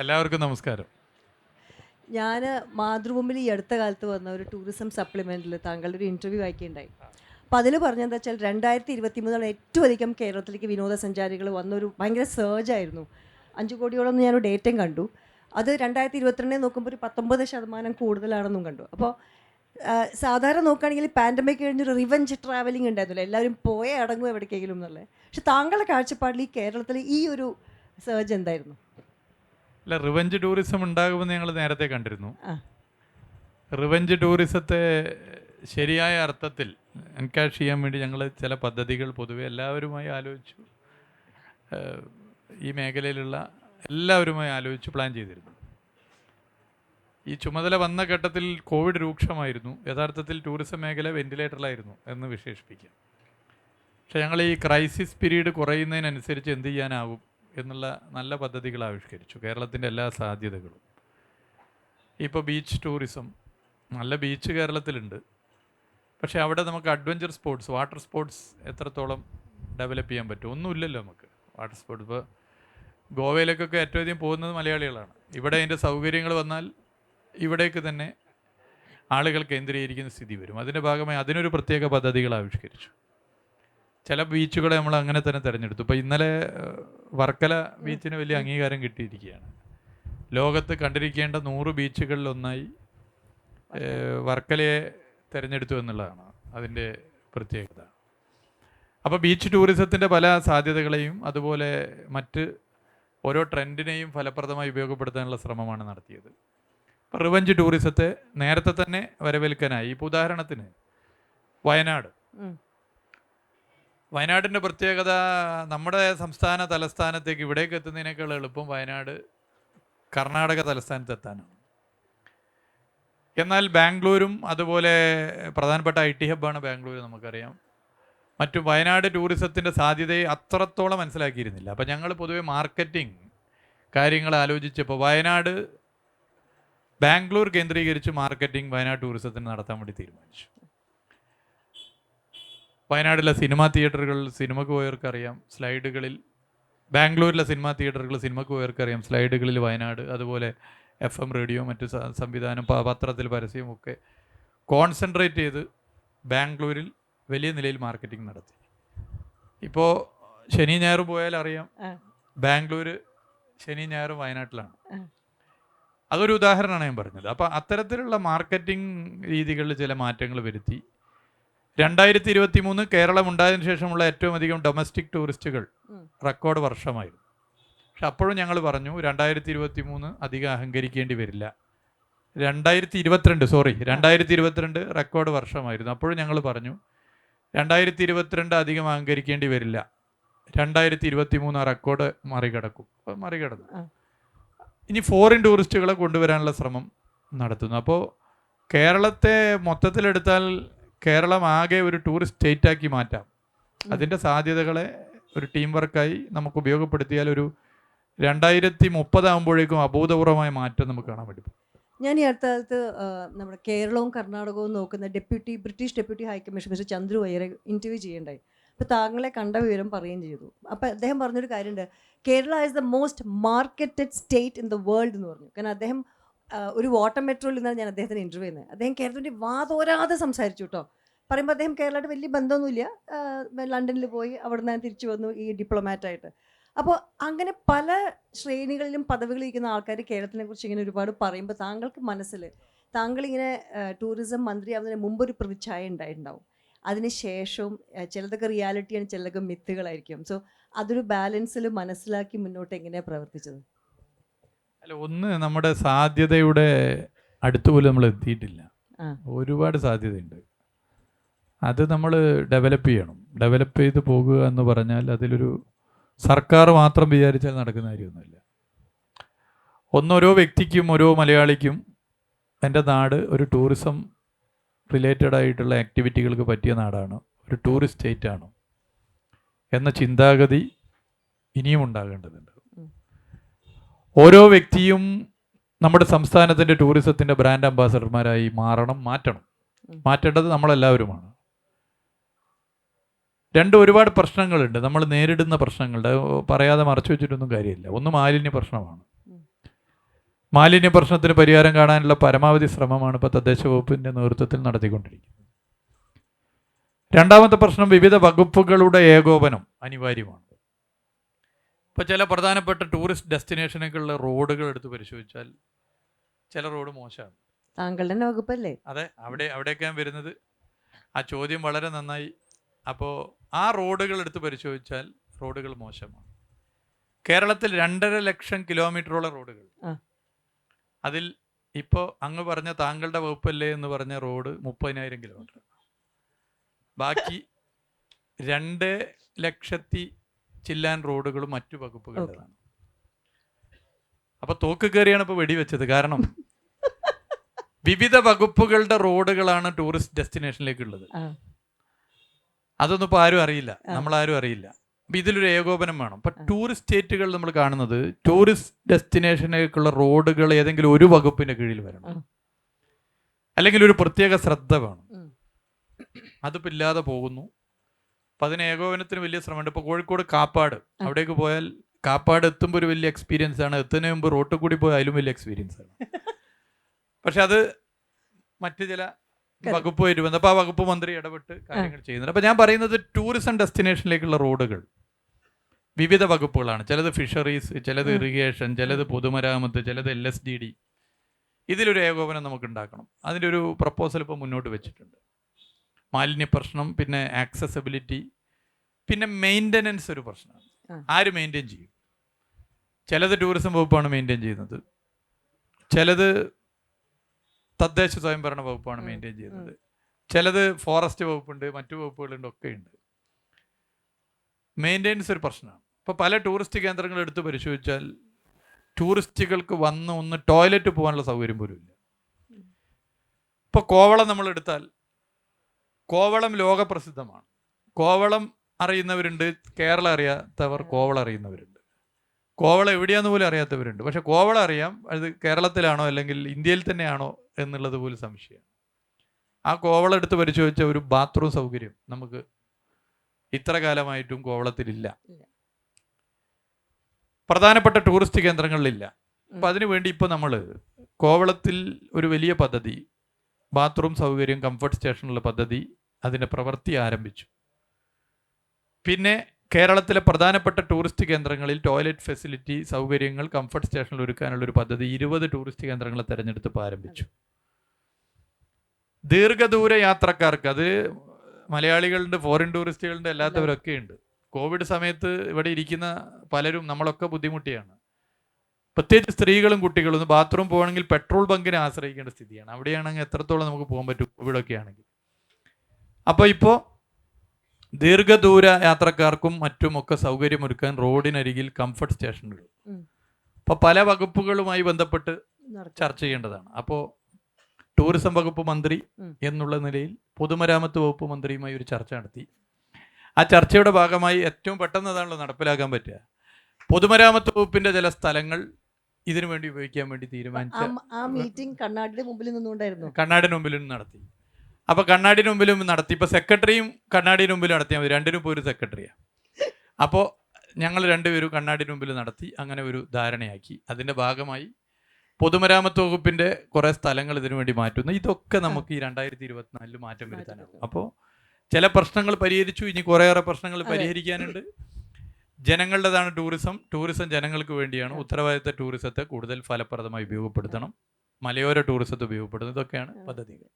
എല്ലാവർക്കും നമസ്കാരം. ഞാൻ മാതൃഭൂമിയിൽ ഈ അടുത്ത കാലത്ത് വന്ന ഒരു ടൂറിസം സപ്ലിമെൻറ്റിൽ താങ്കളുടെ ഒരു ഇൻ്റർവ്യൂ വായിക്കുകയുണ്ടായി. അപ്പോൾ അതിൽ പറഞ്ഞതെന്താ വെച്ചാൽ 2023 ഏറ്റവും അധികം കേരളത്തിലേക്ക് വിനോദസഞ്ചാരികൾ വന്നൊരു ഭയങ്കര സർജായിരുന്നു. 5 കോടിയോളം ഞാനൊരു ഡേറ്റയും കണ്ടു. അത് 2022 നോക്കുമ്പോൾ ഒരു 19% കൂടുതലാണെന്നും കണ്ടു. അപ്പോൾ സാധാരണ നോക്കുകയാണെങ്കിൽ പാൻഡമിക് കഴിഞ്ഞൊരു റിവഞ്ച് ട്രാവലിംഗ് ഉണ്ടായിരുന്നില്ല, എല്ലാവരും പോയേ അടങ്ങും എവിടേക്കെങ്കിലും എന്നുള്ളത്. പക്ഷെ താങ്കളുടെ കാഴ്ചപ്പാടിൽ ഈ കേരളത്തിൽ ഈ ഒരു സർജ് എന്തായിരുന്നു? അല്ല, റിവഞ്ച് ടൂറിസം ഉണ്ടാകുമെന്ന് ഞങ്ങൾ നേരത്തെ കണ്ടിരുന്നു. റിവഞ്ച് ടൂറിസത്തെ ശരിയായ അർത്ഥത്തിൽ എൻകാഷ് ചെയ്യാൻ വേണ്ടി ഞങ്ങൾ ചില പദ്ധതികൾ പൊതുവെ എല്ലാവരുമായി ആലോചിച്ചു. ഈ മേഖലയിലുള്ള എല്ലാവരുമായി ആലോചിച്ച് പ്ലാൻ ചെയ്തിരുന്നു. ഈ ചുമതല വന്ന ഘട്ടത്തിൽ കോവിഡ് രൂക്ഷമായിരുന്നു. യഥാർത്ഥത്തിൽ ടൂറിസം മേഖല വെന്റിലേറ്ററിലായിരുന്നു എന്ന് വിശേഷിപ്പിക്കാം. പക്ഷേ ഞങ്ങൾ ഈ ക്രൈസിസ് പീരീഡ് കുറയുന്നതിനനുസരിച്ച് എന്ത് ചെയ്യാനാവും എന്നുള്ള നല്ല പദ്ധതികൾ ആവിഷ്കരിച്ചു. കേരളത്തിൻ്റെ എല്ലാ സാധ്യതകളും, ഇപ്പോൾ ബീച്ച് ടൂറിസം, നല്ല ബീച്ച് കേരളത്തിലുണ്ട്. പക്ഷേ അവിടെ നമുക്ക് അഡ്വഞ്ചർ സ്പോർട്സ്, വാട്ടർ സ്പോർട്സ് എത്രത്തോളം ഡെവലപ്പ് ചെയ്യാൻ പറ്റും? ഒന്നുമില്ലല്ലോ നമുക്ക് വാട്ടർ സ്പോർട്സ്. ഇപ്പോൾ ഗോവയിലേക്കൊക്കെ ഏറ്റവും അധികം പോകുന്നത് മലയാളികളാണ്. ഇവിടെ അതിൻ്റെ സൗകര്യങ്ങൾ വന്നാൽ ഇവിടേക്ക് തന്നെ ആളുകൾ കേന്ദ്രീകരിക്കുന്ന സ്ഥിതി വരും. അതിൻ്റെ ഭാഗമായി അതിനൊരു പ്രത്യേക പദ്ധതികൾ ആവിഷ്കരിച്ചു. ചില ബീച്ചുകളെ നമ്മൾ അങ്ങനെ തന്നെ തിരഞ്ഞെടുത്തു. ഇപ്പോൾ ഇന്നലെ വർക്കല ബീച്ചിന് വലിയ അംഗീകാരം കിട്ടിയിരിക്കുകയാണ്. ലോകത്ത് കണ്ടിരിക്കേണ്ട 100 ബീച്ചുകളിലൊന്നായി വർക്കലയെ തിരഞ്ഞെടുത്തു എന്നുള്ളതാണ് അതിൻ്റെ പ്രത്യേകത. അപ്പോൾ ബീച്ച് ടൂറിസത്തിൻ്റെ പല സാധ്യതകളെയും അതുപോലെ മറ്റ് ഓരോ ട്രെൻഡിനെയും ഫലപ്രദമായി ഉപയോഗപ്പെടുത്താനുള്ള ശ്രമമാണ് നടത്തിയത്. ഇപ്പോൾ റിവഞ്ച് ടൂറിസത്തെ നേരത്തെ തന്നെ വരവേൽക്കാനായി. ഇപ്പോൾ ഉദാഹരണത്തിന് വയനാടിൻ്റെ പ്രത്യേകത, നമ്മുടെ സംസ്ഥാന തലസ്ഥാനത്തേക്ക് ഇവിടേക്ക് എത്തുന്നതിനേക്കാൾ എളുപ്പം വയനാട് കർണാടക തലസ്ഥാനത്ത് എത്താനാണ്. എന്നാൽ ബാംഗ്ലൂരും അതുപോലെ പ്രധാനപ്പെട്ട IT ഹബ്ബാണ് ബാംഗ്ലൂർ, നമുക്കറിയാം. മറ്റു വയനാട് ടൂറിസത്തിൻ്റെ സാധ്യതയെ അത്രത്തോളം മനസ്സിലാക്കിയിരുന്നില്ല. അപ്പോൾ ഞങ്ങൾ പൊതുവെ മാർക്കറ്റിംഗ് കാര്യങ്ങൾ ആലോചിച്ചപ്പോൾ വയനാട്, ബാംഗ്ലൂർ കേന്ദ്രീകരിച്ച് മാർക്കറ്റിംഗ് വയനാട് ടൂറിസത്തിന് നടത്താൻ വേണ്ടി തീരുമാനിച്ചു. വയനാട്ടിലെ സിനിമാ തിയേറ്ററുകളിൽ സിനിമക്ക് പോയവർക്കറിയാം സ്ലൈഡുകളിൽ, ബാംഗ്ലൂരിലെ സിനിമാ തിയേറ്ററുകൾ സിനിമക്ക് പോയവർക്കറിയാം സ്ലൈഡുകളിൽ വയനാട്, അതുപോലെ FM റേഡിയോ, മറ്റു സംവിധാനം, പത്രത്തിൽ പരസ്യമൊക്കെ കോൺസെൻട്രേറ്റ് ചെയ്ത് ബാംഗ്ലൂരിൽ വലിയ നിലയിൽ മാർക്കറ്റിംഗ് നടത്തി. ഇപ്പോൾ ശനി ഞായറും പോയാൽ അറിയാം, ബാംഗ്ലൂർ ശനി ഞായറും വയനാട്ടിലാണ്. അതൊരു ഉദാഹരണമാണ് ഞാൻ പറഞ്ഞത്. അപ്പോൾ അത്തരത്തിലുള്ള മാർക്കറ്റിംഗ് രീതികളിൽ ചില മാറ്റങ്ങൾ വരുത്തി. 2023 കേരളം ഉണ്ടായതിനു ശേഷമുള്ള ഏറ്റവും അധികം ഡൊമസ്റ്റിക് ടൂറിസ്റ്റുകൾ റെക്കോർഡ് വർഷമായിരുന്നു. പക്ഷെ അപ്പോഴും ഞങ്ങൾ പറഞ്ഞു 2023 അധികം അഹങ്കരിക്കേണ്ടി വരില്ല. 2022 റെക്കോർഡ് വർഷമായിരുന്നു. അപ്പോഴും ഞങ്ങൾ പറഞ്ഞു 2022 അധികം അഹങ്കരിക്കേണ്ടി വരില്ല, 2023 ആ റെക്കോർഡ് മറികടന്നു. ഇനി ഫോറിൻ ടൂറിസ്റ്റുകളെ കൊണ്ടുവരാനുള്ള ശ്രമം നടത്തുന്നു. അപ്പോൾ കേരളത്തെ മൊത്തത്തിലെടുത്താൽ കേരളം ആകെ ഒരു ടൂറിസ്റ്റ് സ്റ്റേറ്റാക്കി മാറ്റാം. അതിൻ്റെ സാധ്യതകളെ ഒരു ടീം വർക്കായി നമുക്ക് ഉപയോഗപ്പെടുത്തിയാൽ ഒരു 2030 ആകുമ്പോഴേക്കും അഭൂതപൂർവമായ മാറ്റം നമുക്ക് കാണാൻ പറ്റും. ഞാൻ ഈ അടുത്ത കാലത്ത് നമ്മുടെ കേരളവും കർണാടകവും നോക്കുന്ന British deputy high commission mister Chandru അയ്യരെ ഇൻ്റർവ്യൂ ചെയ്യേണ്ടായി. അപ്പോൾ താങ്കളെ കണ്ട വിവരം പറയുകയും ചെയ്തു. അപ്പോൾ അദ്ദേഹം പറഞ്ഞൊരു കാര്യമുണ്ട്, Kerala is the most marketed state in the world എന്ന് പറഞ്ഞു. കാരണം അദ്ദേഹം ഒരു വാട്ടർ മെട്രോയിൽ നിന്നാണ് ഞാൻ അദ്ദേഹത്തിന് ഇൻ്റർവ്യൂ ചെയ്യുന്നത്. അദ്ദേഹം കേരളത്തിൻ്റെ വാതോരാതെ സംസാരിച്ചു കേട്ടോ. പറയുമ്പോൾ അദ്ദേഹം കേരളമായിട്ട് വലിയ ബന്ധമൊന്നുമില്ല, ലണ്ടനിൽ പോയി അവിടെ നിന്ന് തിരിച്ചു വന്നു ഈ ഡിപ്ലോമാറ്റായിട്ട്. അപ്പോൾ അങ്ങനെ പല ശ്രേണികളിലും പദവികളിരിക്കുന്ന ആൾക്കാർ കേരളത്തിനെ കുറിച്ച് ഇങ്ങനെ ഒരുപാട് പറയുമ്പോൾ താങ്കൾക്ക് മനസ്സിൽ, താങ്കളിങ്ങനെ ടൂറിസം മന്ത്രിയാവുന്നതിന് മുമ്പൊരു പ്രതിച്ഛായ ഉണ്ടായിട്ടുണ്ടാവും. അതിന് ശേഷവും ചിലതൊക്കെ റിയാലിറ്റിയാണ്, ചിലതൊക്കെ മിത്തുകളായിരിക്കും. സോ അതൊരു ബാലൻസിൽ മനസ്സിലാക്കി മുന്നോട്ട് എങ്ങനെയാണ് പ്രവർത്തിച്ചത്? അല്ല, ഒന്ന് നമ്മുടെ സാധ്യതയുടെ അടുത്ത് പോലും നമ്മൾ എത്തിയിട്ടില്ല. ഒരുപാട് സാധ്യതയുണ്ട്. അത് നമ്മൾ ഡെവലപ്പ് ചെയ്യണം. ഡെവലപ്പ് ചെയ്ത് പോകുക എന്ന് പറഞ്ഞാൽ അതിലൊരു സർക്കാർ മാത്രം വിചാരിച്ചാൽ നടക്കുന്ന കാര്യമൊന്നുമില്ല. ഓരോ വ്യക്തിക്കും, ഓരോ മലയാളിക്കും എൻ്റെ നാട് ഒരു ടൂറിസം റിലേറ്റഡ് ആയിട്ടുള്ള ആക്ടിവിറ്റികൾക്ക് പറ്റിയ നാടാണ്, ഒരു ടൂറിസ്റ്റ് സ്റ്റേറ്റാണ് എന്ന ചിന്താഗതി ഇനിയും ഉണ്ടാകേണ്ടതുണ്ട്. ഓരോ വ്യക്തിയും നമ്മുടെ സംസ്ഥാനത്തിൻ്റെ ടൂറിസത്തിൻ്റെ ബ്രാൻഡ് അംബാസഡർമാരായി മാറ്റേണ്ടത് നമ്മളെല്ലാവരുമാണ്. ഒരുപാട് പ്രശ്നങ്ങളുണ്ട്, നമ്മൾ നേരിടുന്ന പ്രശ്നങ്ങളുടെ പറയാതെ മറച്ചു വെച്ചിട്ടൊന്നും കാര്യമില്ല. ഒന്ന് മാലിന്യ പ്രശ്നമാണ്. മാലിന്യ പ്രശ്നത്തിന് പരിഹാരം കാണാനുള്ള പരമാവധി ശ്രമമാണ് ഇപ്പോൾ തദ്ദേശ വകുപ്പിൻ്റെ നേതൃത്വത്തിൽ നടത്തിക്കൊണ്ടിരിക്കുന്നത്. രണ്ടാമത്തെ പ്രശ്നം, വിവിധ വകുപ്പുകളുടെ ഏകോപനം അനിവാര്യമാണ്. ഇപ്പോൾ ചില പ്രധാനപ്പെട്ട ടൂറിസ്റ്റ് ഡെസ്റ്റിനേഷനുകളിലെ റോഡുകൾ എടുത്ത് പരിശോധിച്ചാൽ ചില റോഡ് മോശമാണ്. താങ്കളുടെ തന്നെ വകുപ്പല്ലേ? അതെ, അവിടെയൊക്കെയാണ് വരുന്നത്. ആ ചോദ്യം വളരെ നന്നായി. അപ്പോൾ ആ റോഡുകൾ എടുത്ത് പരിശോധിച്ചാൽ റോഡുകൾ മോശമാണ്. കേരളത്തിൽ 2.5 ലക്ഷം കിലോമീറ്ററോളം റോഡുകൾ. അതിൽ ഇപ്പോൾ അങ്ങ് പറഞ്ഞ താങ്കളുടെ വകുപ്പല്ലേ എന്ന് പറഞ്ഞ റോഡ് 30,000 കിലോമീറ്റർ. ബാക്കി 2 ലക്ഷത്തി ചില്ലാൻ റോഡുകളും മറ്റു വകുപ്പുകളുടേതാണ്. അപ്പോൾ തോക്ക് കയറിയാണ് ഇപ്പോൾ വെടിവെച്ചത്. കാരണം വിവിധ വകുപ്പുകളുടെ റോഡുകളാണ് ടൂറിസ്റ്റ് ഡെസ്റ്റിനേഷനിലേക്കുള്ളത്. അതൊന്നും ഇപ്പോൾ ആരും അറിയില്ല, നമ്മളാരും അറിയില്ല. അപ്പം ഇതിലൊരു ഏകോപനം വേണം. ഇപ്പം ടൂറിസ്റ്റ് സ്റ്റേറ്റുകൾ നമ്മൾ കാണുന്നത് ടൂറിസ്റ്റ് ഡെസ്റ്റിനേഷനിലേക്കുള്ള റോഡുകൾ ഏതെങ്കിലും ഒരു വകുപ്പിൻ്റെ കീഴിൽ വരണം, അല്ലെങ്കിൽ ഒരു പ്രത്യേക ശ്രദ്ധ വേണം. അതിപ്പോൾ ഇല്ലാതെ പോകുന്നു. അപ്പം അതിന് ഏകോപനത്തിന് വലിയ ശ്രമമുണ്ട്. ഇപ്പോൾ കോഴിക്കോട് കാപ്പാട്, അവിടേക്ക് പോയാൽ കാപ്പാട് എത്തുമ്പോൾ ഒരു വലിയ എക്സ്പീരിയൻസ് ആണ്, എത്തുന്നതിന് മുമ്പ് റോട്ടിൽ കൂടി പോയാൽ അതിലും വലിയ എക്സ്പീരിയൻസ് ആണ്. പക്ഷെ അത് മറ്റു ചില വകുപ്പുമായിട്ട് ബന്ധം, അപ്പോൾ ആ വകുപ്പ് മന്ത്രി ഇടപെട്ട് കാര്യങ്ങൾ ചെയ്യുന്നുണ്ട്. അപ്പോൾ ഞാൻ പറയുന്നത് ടൂറിസം ഡെസ്റ്റിനേഷനിലേക്കുള്ള റോഡുകൾ വിവിധ വകുപ്പുകളാണ്. ചിലത് ഫിഷറീസ്, ചിലത് ഇറിഗേഷൻ, ചിലത് പൊതുമരാമത്ത്, ചിലത് LSDD. ഇതിലൊരു ഏകോപനം നമുക്ക് ഉണ്ടാക്കണം. അതിൻ്റെ ഒരു പ്രപ്പോസൽ ഇപ്പോൾ മുന്നോട്ട് വെച്ചിട്ടുണ്ട്. മാലിന്യ പ്രശ്നം, പിന്നെ ആക്സസിബിലിറ്റി, പിന്നെ മെയിൻ്റനൻസ് ഒരു പ്രശ്നമാണ്. ആര് മെയിൻറ്റെയിൻ ചെയ്യും? ചിലത് ടൂറിസം വകുപ്പാണ് മെയിൻറ്റെയിൻ ചെയ്യുന്നത്, ചിലത് തദ്ദേശ സ്വയംഭരണ വകുപ്പാണ് മെയിൻറ്റെയിൻ ചെയ്യുന്നത്, ചിലത് ഫോറസ്റ്റ് വകുപ്പുണ്ട്, മറ്റു വകുപ്പുകളുണ്ട്, ഒക്കെ ഉണ്ട്. മെയിൻ്റെനൻസ് ഒരു പ്രശ്നമാണ്. ഇപ്പോൾ പല ടൂറിസ്റ്റ് കേന്ദ്രങ്ങൾ എടുത്ത് പരിശോധിച്ചാൽ ടൂറിസ്റ്റുകൾക്ക് വന്ന് ഒന്ന് ടോയ്ലറ്റ് പോകാനുള്ള സൗകര്യം പോലും ഇല്ല. ഇപ്പോൾ കോവളം നമ്മൾ എടുത്താൽ, കോവളം ലോകപ്രസിദ്ധമാണ്. കോവളം അറിയുന്നവരുണ്ട്, കേരളം അറിയാത്തവർ കോവളം അറിയുന്നവരുണ്ട്, കോവളം എവിടെയാന്ന് പോലും അറിയാത്തവരുണ്ട്. പക്ഷെ കോവളം അറിയാം, അത് കേരളത്തിലാണോ അല്ലെങ്കിൽ ഇന്ത്യയിൽ തന്നെയാണോ എന്നുള്ളത് പോലും സംശയമാണ്. ആ കോവളം എടുത്ത് പരിശോധിച്ച ഒരു ബാത്റൂം സൗകര്യം നമുക്ക് ഇത്ര കാലമായിട്ടും കോവളത്തിലില്ല, പ്രധാനപ്പെട്ട ടൂറിസ്റ്റ് കേന്ദ്രങ്ങളിലില്ല. അപ്പം അതിനുവേണ്ടി ഇപ്പോൾ നമ്മൾ കോവളത്തിൽ ഒരു വലിയ പദ്ധതി, ബാത്റൂം സൗകര്യം, കംഫർട്ട് സ്റ്റേഷനുള്ള പദ്ധതി, അതിൻ്റെ പ്രവൃത്തി ആരംഭിച്ചു. പിന്നെ കേരളത്തിലെ പ്രധാനപ്പെട്ട ടൂറിസ്റ്റ് കേന്ദ്രങ്ങളിൽ ടോയ്ലറ്റ് ഫെസിലിറ്റി, സൗകര്യങ്ങൾ, കംഫർട്ട് സ്റ്റേഷനിൽ ഒരുക്കാനുള്ള ഒരു പദ്ധതി 20 ടൂറിസ്റ്റ് കേന്ദ്രങ്ങളെ തെരഞ്ഞെടുത്ത് ആരംഭിച്ചു. ദീർഘദൂര യാത്രക്കാർക്ക്, അത് മലയാളികളുടെ, ഫോറിൻ ടൂറിസ്റ്റുകളുടെ, അല്ലാത്തവരൊക്കെ ഉണ്ട്. കോവിഡ് സമയത്ത് ഇവിടെ ഇരിക്കുന്ന പലരും നമ്മളൊക്കെ ബുദ്ധിമുട്ടിയാണ്. പ്രത്യേകിച്ച് സ്ത്രീകളും കുട്ടികളും ബാത്റൂം പോകണമെങ്കിൽ പെട്രോൾ ബങ്കിനെ ആശ്രയിക്കേണ്ട സ്ഥിതിയാണ്. അവിടെയാണെങ്കിൽ എത്രത്തോളം നമുക്ക് പോകാൻ പറ്റും കോവിഡൊക്കെ ആണെങ്കിൽ. അപ്പോൾ ഇപ്പോൾ ദീർഘദൂര യാത്രക്കാർക്കും മറ്റുമൊക്കെ സൗകര്യമൊരുക്കാൻ റോഡിനരികിൽ കംഫർട്ട് സ്റ്റേഷനുകൾ അപ്പോൾ പല വകുപ്പുകളുമായി ബന്ധപ്പെട്ട് ചർച്ച ചെയ്യേണ്ടതാണ്. അപ്പോൾ ടൂറിസം വകുപ്പ് മന്ത്രി എന്നുള്ള നിലയിൽ പൊതുമരാമത്ത് വകുപ്പ് മന്ത്രിയുമായി ഒരു ചർച്ച നടത്തി. ആ ചർച്ചയുടെ ഭാഗമായി ഏറ്റവും പെട്ടെന്ന് അതാണല്ലോ നടപ്പിലാക്കാൻ പറ്റുക. പൊതുമരാമത്ത് വകുപ്പിന്റെ ചില സ്ഥലങ്ങൾ ഇതിനു വേണ്ടി ഉപയോഗിക്കാൻ വേണ്ടി തീരുമാനിച്ചു. ആ മീറ്റിംഗ് കണ്ണാടിയുടെ മുമ്പിൽ നിന്നുകൊണ്ടായിരുന്നു. കണ്ണാടിന് മുമ്പിൽ നിന്ന് നടത്തി. അപ്പോൾ കണ്ണാടിന് മുമ്പിലും നടത്തി. ഇപ്പോൾ സെക്രട്ടറിയും കണ്ണാടിന് മുമ്പിൽ നടത്തിയാൽ മതി, രണ്ടിനും ഇപ്പോൾ ഒരു സെക്രട്ടറിയാണ്. അപ്പോൾ ഞങ്ങൾ രണ്ടുപേരും കണ്ണാടിന് മുമ്പിൽ നടത്തി, അങ്ങനെ ഒരു ധാരണയാക്കി. അതിൻ്റെ ഭാഗമായി പൊതുമരാമത്ത് വകുപ്പിൻ്റെ കുറേ സ്ഥലങ്ങൾ ഇതിനു വേണ്ടി മാറ്റുന്നു. ഇതൊക്കെ നമുക്ക് ഈ 2024 മാറ്റം വരുത്താനാകും. അപ്പോൾ ചില പ്രശ്നങ്ങൾ പരിഹരിച്ചു, ഇനി കുറേയേറെ പ്രശ്നങ്ങൾ പരിഹരിക്കാനുണ്ട്. ജനങ്ങളുടേതാണ് ടൂറിസം, ടൂറിസം ജനങ്ങൾക്ക് വേണ്ടിയാണ്. ഉത്തരവാദിത്ത ടൂറിസത്തെ കൂടുതൽ ഫലപ്രദമായി ഉപയോഗപ്പെടുത്തണം, മലയോര ടൂറിസത്തെ ഉപയോഗപ്പെടുത്തണം. ഇതൊക്കെയാണ് പദ്ധതികൾ.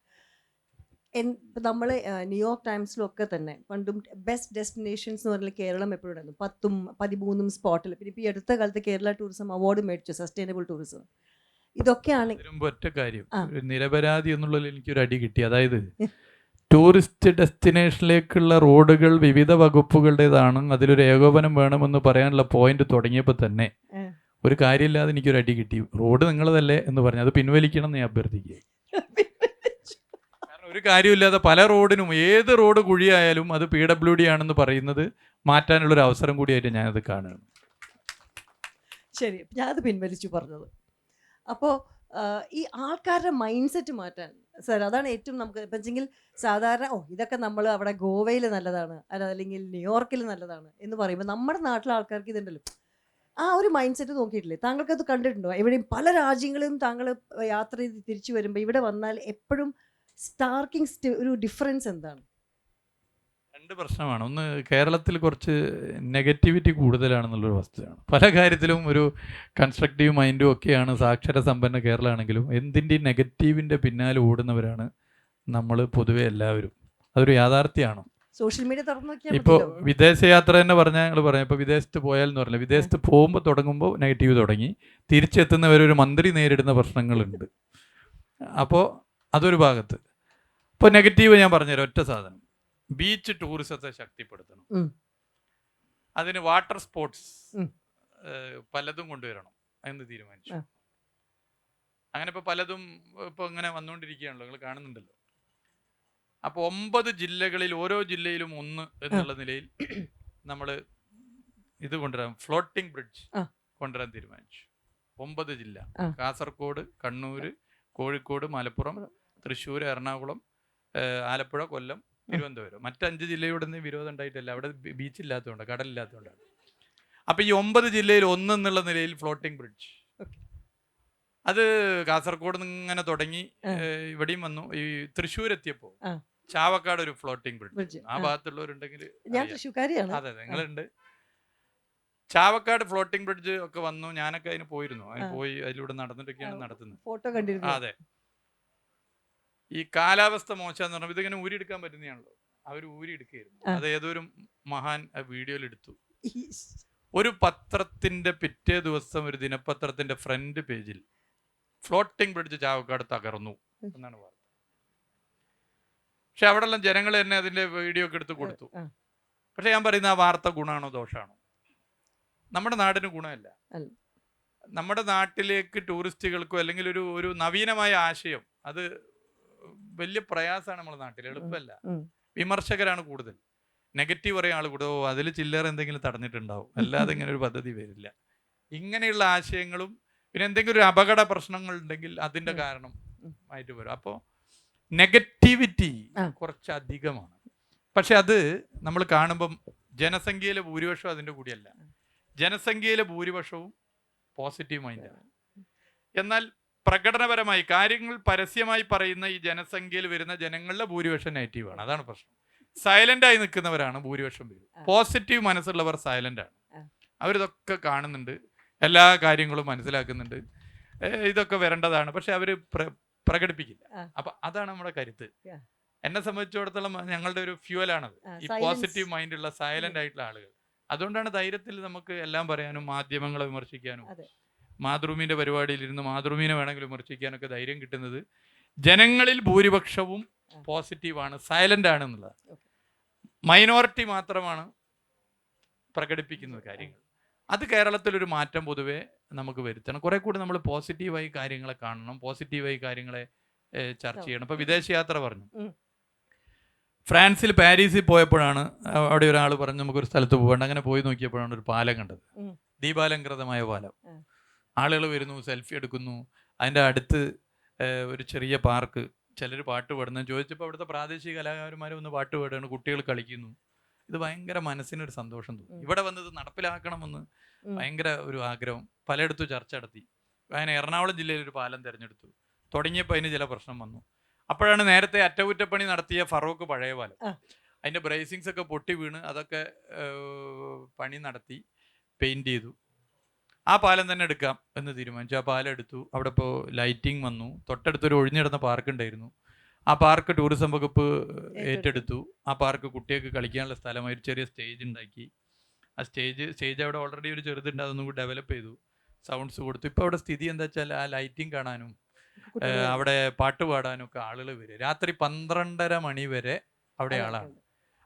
നമ്മൾ ന്യൂയോർക്ക് ടൈംസിലൊക്കെ തന്നെ പണ്ടും ബെസ്റ്റ് ഡെസ്റ്റിനേഷൻസ് എന്ന് പറഞ്ഞാൽ കേരളം എപ്പോഴും ഉണ്ടായിരുന്നു. 10ഉം 13ഉം സ്പോട്ടിൽ. പിന്നെ ഇപ്പോൾ ഈ അടുത്ത കാലത്ത് കേരള ടൂറിസം അവാർഡ് മേടിച്ചു, സസ്റ്റൈനബിൾ ടൂറിസം. ഇതൊക്കെയാണ് ഒറ്റ കാര്യം, നിരപരാധി എന്നുള്ളതിൽ എനിക്കൊരു അടി കിട്ടി. അതായത് ടൂറിസ്റ്റ് ഡെസ്റ്റിനേഷനിലേക്കുള്ള റോഡുകൾ വിവിധ വകുപ്പുകളുടേതാണ്, അതിലൊരു ഏകോപനം വേണമെന്ന് പറയാനുള്ള പോയിന്റ് തുടങ്ങിയപ്പോൾ തന്നെ ഒരു കാര്യമില്ലാതെ എനിക്കൊരു അടി കിട്ടി. റോഡ് നിങ്ങളതല്ലേ എന്ന് പറഞ്ഞു, അത് പിൻവലിക്കണം എന്ന് ഞാൻ അഭ്യർത്ഥിക്കുക. കാരണം ഒരു കാര്യമില്ലാതെ പല റോഡിനും, ഏത് റോഡ് കുഴിയായാലും അത് PWD ആണെന്ന് പറയുന്നത് മാറ്റാനുള്ളൊരു അവസരം കൂടിയായിട്ട് ഞാനത് കാണുകയാണ്. ശരി, ഞാനത് പിൻവലിച്ചു പറഞ്ഞത്. അപ്പോൾ ഈ ആൾക്കാരുടെ മൈൻഡ് സെറ്റ് മാറ്റാൻ സാർ, അതാണ് ഏറ്റവും നമുക്ക് ഇപ്പം വെച്ചെങ്കിൽ സാധാരണ ഇതൊക്കെ നമ്മൾ അവിടെ ഗോവയിൽ നല്ലതാണ്, അല്ലെങ്കിൽ ന്യൂയോർക്കിൽ നല്ലതാണ് എന്ന് പറയുമ്പോൾ നമ്മുടെ നാട്ടിലെ ആൾക്കാർക്ക് ഇതുണ്ടല്ലോ, ആ ഒരു മൈൻഡ് സെറ്റ് നോക്കിയിട്ടില്ലേ? താങ്കൾക്കത് കണ്ടിട്ടുണ്ടോ? എവിടെയും പല രാജ്യങ്ങളിലും താങ്കൾ യാത്ര ചെയ്ത് തിരിച്ചു വരുമ്പോൾ ഇവിടെ വന്നാൽ എപ്പോഴും ഒരു ഡിഫറൻസ് എന്താണ്? രണ്ട് പ്രശ്നമാണ്. ഒന്ന്, കേരളത്തിൽ കുറച്ച് നെഗറ്റിവിറ്റി കൂടുതലാണെന്നുള്ളൊരു വസ്തുതയാണ്. പല കാര്യത്തിലും ഒരു കൺസ്ട്രക്റ്റീവ് മൈൻഡും ഒക്കെയാണ് സാക്ഷര സമ്പന്ന കേരളമാണെങ്കിലും എന്തിൻ്റെയും നെഗറ്റീവിൻ്റെ പിന്നാലെ ഓടുന്നവരാണ് നമ്മൾ പൊതുവെ എല്ലാവരും. അതൊരു യാഥാർത്ഥ്യമാണ്. സോഷ്യൽ മീഡിയ തുറന്നു നോക്കിയാൽ ഇപ്പോൾ മതിയല്ലോ. വിദേശയാത്ര തന്നെ പറഞ്ഞാൽ ഞങ്ങൾ പറയാം, ഇപ്പോൾ വിദേശത്ത് പോയാൽ എന്ന് പറഞ്ഞില്ല, വിദേശത്ത് പോകുമ്പോൾ തുടങ്ങുമ്പോൾ നെഗറ്റീവ് തുടങ്ങി, തിരിച്ചെത്തുന്നവരൊരു മന്ത്രി നേരിടുന്ന പ്രശ്നങ്ങളുണ്ട്. അപ്പോൾ അതൊരു ഭാഗത്ത്. ഇപ്പോൾ നെഗറ്റീവ് ഞാൻ പറഞ്ഞുതരാം. ഒറ്റ സാധനം, ബീച്ച് ടൂറിസത്തെ ശക്തിപ്പെടുത്തണം. അതിന് വാട്ടർ സ്പോർട്സ് പലതും കൊണ്ടുവരണം എന്ന് തീരുമാനിച്ചു. അങ്ങനെ ഇപ്പോൾ പലതും ഇപ്പോൾ ഇങ്ങനെ വന്നുകൊണ്ടിരിക്കുകയാണല്ലോ, നിങ്ങൾ കാണുന്നുണ്ടല്ലോ. അപ്പോൾ 9 ജില്ലകളിൽ ഓരോ ജില്ലയിലും 1 എന്നുള്ള നിലയിൽ നമ്മൾ ഇത് കൊണ്ടുവരാൻ, ഫ്ലോട്ടിംഗ് ബ്രിഡ്ജ് കൊണ്ടുവരാൻ തീരുമാനിച്ചു. 9 ജില്ല: കാസർഗോഡ്, കണ്ണൂർ, കോഴിക്കോട്, മലപ്പുറം, തൃശ്ശൂർ, എറണാകുളം, ആലപ്പുഴ, കൊല്ലം, തിരുവനന്തപുരം. മറ്റ് 5 ജില്ലയോടൊന്നും വിരോധം ഉണ്ടായിട്ടില്ല, അവിടെ ബീച്ച് ഇല്ലാത്തതുകൊണ്ടാണ്, കടലില്ലാത്തതുകൊണ്ടാണ്. അപ്പോൾ ഈ 9 ജില്ലയിൽ 1 എന്നുള്ള നിലയിൽ ഫ്ലോട്ടിംഗ് ബ്രിഡ്ജ്. അത് കാസർഗോഡ് നിന്ന് ഇങ്ങനെ തുടങ്ങി ഇവിടെയും വന്നു. ഈ തൃശ്ശൂർ എത്തിയപ്പോൾ ചാവക്കാട് ഒരു ഫ്ലോട്ടിംഗ് ബ്രിഡ്ജ്. ആ ഭാഗത്തുള്ളവരുണ്ടെങ്കിൽ, അതെ നിങ്ങളുണ്ട്, ചാവക്കാട് ഫ്ലോട്ടിംഗ് ബ്രിഡ്ജ് ഒക്കെ വന്നു. ഞാനൊക്കെ അതിന് പോയിരുന്നു. അതിന് പോയി അതിലൂടെ നടന്നിട്ടൊക്കെയാണ് നടത്തുന്നത്. ഫോട്ടോ കണ്ടിരുന്നു. അതെ. ഈ കാലാവസ്ഥ മോശമെന്ന് പറഞ്ഞാൽ ഇതിങ്ങനെ ഊരിയെടുക്കാൻ പറ്റുന്നതാണല്ലോ, അവർ ഊരിയെടുക്കുകയായിരുന്നു. അത് ഏതൊരു മഹാൻ വീഡിയോയിൽ എടുത്തു. ഒരു പത്രത്തിന്റെ പിറ്റേ ദിവസം ഒരു ദിനപത്രത്തിന്റെ ഫ്രണ്ട് പേജിൽ ഫ്ലോട്ടിംഗ് ബ്രിഡ്ജ് ചാവക്കാട് തകർന്നു എന്നാണ് വാർത്ത. പക്ഷെ അവിടെല്ലാം ജനങ്ങൾ തന്നെ അതിന്റെ വീഡിയോ ഒക്കെ എടുത്ത് കൊടുത്തു. പക്ഷെ ഞാൻ പറയുന്ന ആ വാർത്ത ഗുണമാണോ ദോഷമാണോ? നമ്മുടെ നാടിന് ഗുണമല്ല. നമ്മുടെ നാട്ടിലേക്ക് ടൂറിസ്റ്റുകൾക്കോ അല്ലെങ്കിൽ ഒരു നവീനമായ ആശയം, അത് വലിയ പ്രയാസമാണ് നമ്മുടെ നാട്ടിൽ, എളുപ്പമല്ല. വിമർശകരാണ് കൂടുതൽ, നെഗറ്റീവ് പറയാൻ ആൾ കൂടുതൽ. അതിൽ ചില്ലറ എന്തെങ്കിലും തടഞ്ഞിട്ടുണ്ടാവും, അല്ലാതെ ഇങ്ങനെ ഒരു പദ്ധതി വരില്ല. ഇങ്ങനെയുള്ള ആശയങ്ങളും പിന്നെ എന്തെങ്കിലും ഒരു അപകട പ്രശ്നങ്ങൾ ഉണ്ടെങ്കിൽ അതിന്റെ കാരണം ആയിട്ട് വരും. അപ്പോൾ നെഗറ്റിവിറ്റി കുറച്ച് അധികമാണ്. പക്ഷെ അത് നമ്മൾ കാണുമ്പം ജനസംഖ്യയിലെ ഭൂരിപക്ഷം അതിൻ്റെ കൂടിയല്ല. ജനസംഖ്യയിലെ ഭൂരിപക്ഷവും പോസിറ്റീവ് മൈൻഡാണ്. എന്നാൽ പ്രകടനപരമായി കാര്യങ്ങൾ പരസ്യമായി പറയുന്ന ഈ ജനസംഖ്യയിൽ വരുന്ന ജനങ്ങളുടെ ഭൂരിപക്ഷം നെഗറ്റീവാണ്. അതാണ് പ്രശ്നം. സൈലൻ്റായി നിൽക്കുന്നവരാണ് ഭൂരിപക്ഷം പേരും. പോസിറ്റീവ് മനസ്സുള്ളവർ സൈലൻ്റാണ്. അവരിതൊക്കെ കാണുന്നുണ്ട്, എല്ലാ കാര്യങ്ങളും മനസ്സിലാക്കുന്നുണ്ട്, ഇതൊക്കെ വരേണ്ടതാണ്. പക്ഷെ അവർ പ്രകടിപ്പിക്കില്ല. അപ്പൊ അതാണ് നമ്മുടെ കരുത്ത്. എന്നെ സംബന്ധിച്ചിടത്തോളം ഞങ്ങളുടെ ഒരു ഫ്യൂവലാണത്, ഈ പോസിറ്റീവ് മൈൻഡുള്ള സൈലന്റ് ആയിട്ടുള്ള ആളുകൾ. അതുകൊണ്ടാണ് ധൈര്യത്തിൽ നമുക്ക് എല്ലാം പറയാനും മാധ്യമങ്ങളെ വിമർശിക്കാനും മാതൃഭൂമിന്റെ പരിപാടിയിൽ ഇരുന്ന് മാതൃഭൂമിനെ വേണമെങ്കിൽ വിമർശിക്കാനൊക്കെ ധൈര്യം കിട്ടുന്നത്. ജനങ്ങളിൽ ഭൂരിപക്ഷവും പോസിറ്റീവാണ്, സൈലന്റ് ആണ് എന്നുള്ളത്. മൈനോറിറ്റി മാത്രമാണ് പ്രകടിപ്പിക്കുന്ന കാര്യങ്ങൾ. അത് കേരളത്തിലൊരു മാറ്റം പൊതുവെ നമുക്ക് വരുത്തണം. കുറെ കൂടി നമ്മൾ പോസിറ്റീവായി കാര്യങ്ങളെ കാണണം, പോസിറ്റീവായി കാര്യങ്ങളെ ചർച്ച ചെയ്യണം. ഇപ്പൊ വിദേശയാത്ര പറഞ്ഞു, ഫ്രാൻസിൽ പാരീസിൽ പോയപ്പോഴാണ് അവിടെ ഒരാൾ പറഞ്ഞു നമുക്കൊരു സ്ഥലത്ത് പോകണ്ട. അങ്ങനെ പോയി നോക്കിയപ്പോഴാണ് ഒരു പാലം കണ്ടത്, ദീപാലംകൃതമായ പാലം. ആളുകൾ വരുന്നു, സെൽഫി എടുക്കുന്നു. അതിൻ്റെ അടുത്ത് ഒരു ചെറിയ പാർക്ക്, ചിലർ പാട്ട് പാടുന്നു. ചോദിച്ചപ്പോൾ അവിടുത്തെ പ്രാദേശിക കലാകാരന്മാർ ഒന്ന് പാട്ട് പാടുകയാണ്, കുട്ടികൾ കളിക്കുന്നു. ഇത് ഭയങ്കര മനസ്സിനൊരു സന്തോഷം തോന്നി. ഇവിടെ വന്നത് നടപ്പിലാക്കണമെന്ന് ഭയങ്കര ഒരു ആഗ്രഹം. പലയിടത്തും ചർച്ച നടത്തി. അങ്ങനെ എറണാകുളം ജില്ലയിൽ ഒരു പാലം തിരഞ്ഞെടുത്തു. തുടങ്ങിയപ്പോൾ അതിന് ചില പ്രശ്നം വന്നു. അപ്പോഴാണ് നേരത്തെ അറ്റകുറ്റപ്പണി നടത്തിയ ഫറൂഖ് പഴയ പാലം, അതിൻ്റെ ബ്രേസിങ്സ് ഒക്കെ പൊട്ടി വീണ് അതൊക്കെ പണി നടത്തി പെയിൻറ് ചെയ്തു. ആ പാലം തന്നെ എടുക്കാം എന്ന് തീരുമാനിച്ചു. ആ പാലം എടുത്തു. അവിടെ ഇപ്പോൾ ലൈറ്റിംഗ് വന്നു. തൊട്ടടുത്തൊരു ഒഴിഞ്ഞിടുന്ന പാർക്ക് ഉണ്ടായിരുന്നു. ആ പാർക്ക് ടൂറിസം വകുപ്പ് ഏറ്റെടുത്തു. ആ പാർക്ക് കുട്ടികൾക്ക് കളിക്കാനുള്ള സ്ഥലമായി ഒരു ചെറിയ സ്റ്റേജ് ഉണ്ടാക്കി. ആ സ്റ്റേജ് അവിടെ ഓൾറെഡി ഒരു ചെറുതുണ്ട്, അതൊന്നും കൂടി ഡെവലപ്പ് ചെയ്തു, സൗണ്ട്സ് കൊടുത്തു. ഇപ്പോൾ അവിടെ സ്ഥിതി എന്താ വെച്ചാൽ ആ ലൈറ്റിംഗ് കാണാനും അവിടെ പാട്ട് പാടാനും ഒക്കെ ആളുകൾ വരും. രാത്രി 12:30 മണി വരെ അവിടെ ആളാണ്.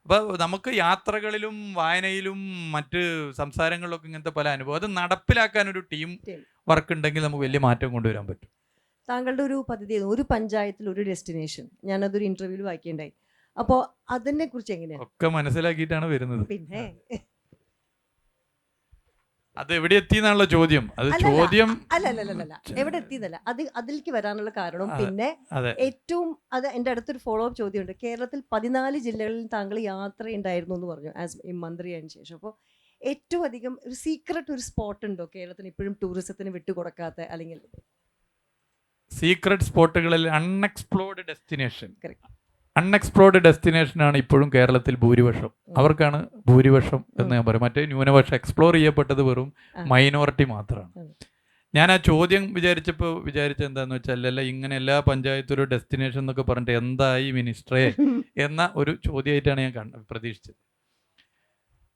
അപ്പോൾ നമുക്ക് യാത്രകളിലും വായനയിലും മറ്റ് സംസാരങ്ങളിലൊക്കെ ഇങ്ങനത്തെ പല അനുഭവം, അത് നടപ്പിലാക്കാൻ ഒരു ടീം വർക്ക് ഉണ്ടെങ്കിൽ നമുക്ക് വലിയ മാറ്റം കൊണ്ടുവരാൻ പറ്റും. താങ്കളുടെ ഒരു പദ്ധതി, ഒരു പഞ്ചായത്തിൽ ഒരു ഡെസ്റ്റിനേഷൻ, ഞാനതൊരു ഇന്റർവ്യൂവിൽ വായിക്കേണ്ടായി. അപ്പോൾ അതിനെ കുറിച്ച് എങ്ങനെയാണ്? ഒക്കെ മനസ്സിലാക്കിയിട്ടാണ് വരുന്നത്. പിന്നെ അത് എവിടെ എത്തിയെന്നുള്ള ചോദ്യം, അത് ചോദ്യം അല്ല എവിടെ എത്തിയെന്നല്ല, അതിലേക്ക് വരാനുള്ള കാരണം. പിന്നെ ഏറ്റവും അത് എൻ്റെ അടുത്തൊരു ഫോളോ അപ്പ് ചോദ്യമുണ്ട്. കേരളത്തിൽ 14 ജില്ലകളിൽ താങ്കൾ യാത്ര ഉണ്ടായിരുന്നു എന്ന് പറഞ്ഞു ആസ് മന്ത്രിയായതിനു ശേഷം. അപ്പോൾ ഏറ്റവും അധികം ഒരു സീക്രട്ട് ഒരു സ്പോട്ട് ഉണ്ടോ കേരളത്തിന് ഇപ്പോഴും ടൂറിസത്തിന് വിട്ടുകൊടുക്കാത്ത, അല്ലെങ്കിൽ സീക്രട്ട് സ്പോട്ടുകളിൽ അൺഎക്സ്പ്ലോർഡ് ഡെസ്റ്റിനേഷൻ, Correct. അൺഎക്സ്പ്ലോർഡ് ഡെസ്റ്റിനേഷനാണ് ഇപ്പോഴും കേരളത്തിൽ ഭൂരിപക്ഷം. അവർക്കാണ് ഭൂരിപക്ഷം എന്ന് ഞാൻ പറയും. മറ്റേ ന്യൂനപക്ഷം എക്സ്പ്ലോർ ചെയ്യപ്പെട്ടത് വെറും മൈനോറിറ്റി മാത്രമാണ്. ഞാൻ ആ ചോദ്യം വിചാരിച്ചപ്പോൾ വിചാരിച്ചത് എന്താണെന്ന് വെച്ചാൽ, അല്ല ഇങ്ങനെ എല്ലാ പഞ്ചായത്തിലും ഡെസ്റ്റിനേഷൻ എന്നൊക്കെ പറഞ്ഞിട്ട് എന്തായി മിനിസ്റ്ററെ എന്ന ഒരു ചോദ്യമായിട്ടാണ് ഞാൻ പ്രതീക്ഷിച്ചത്.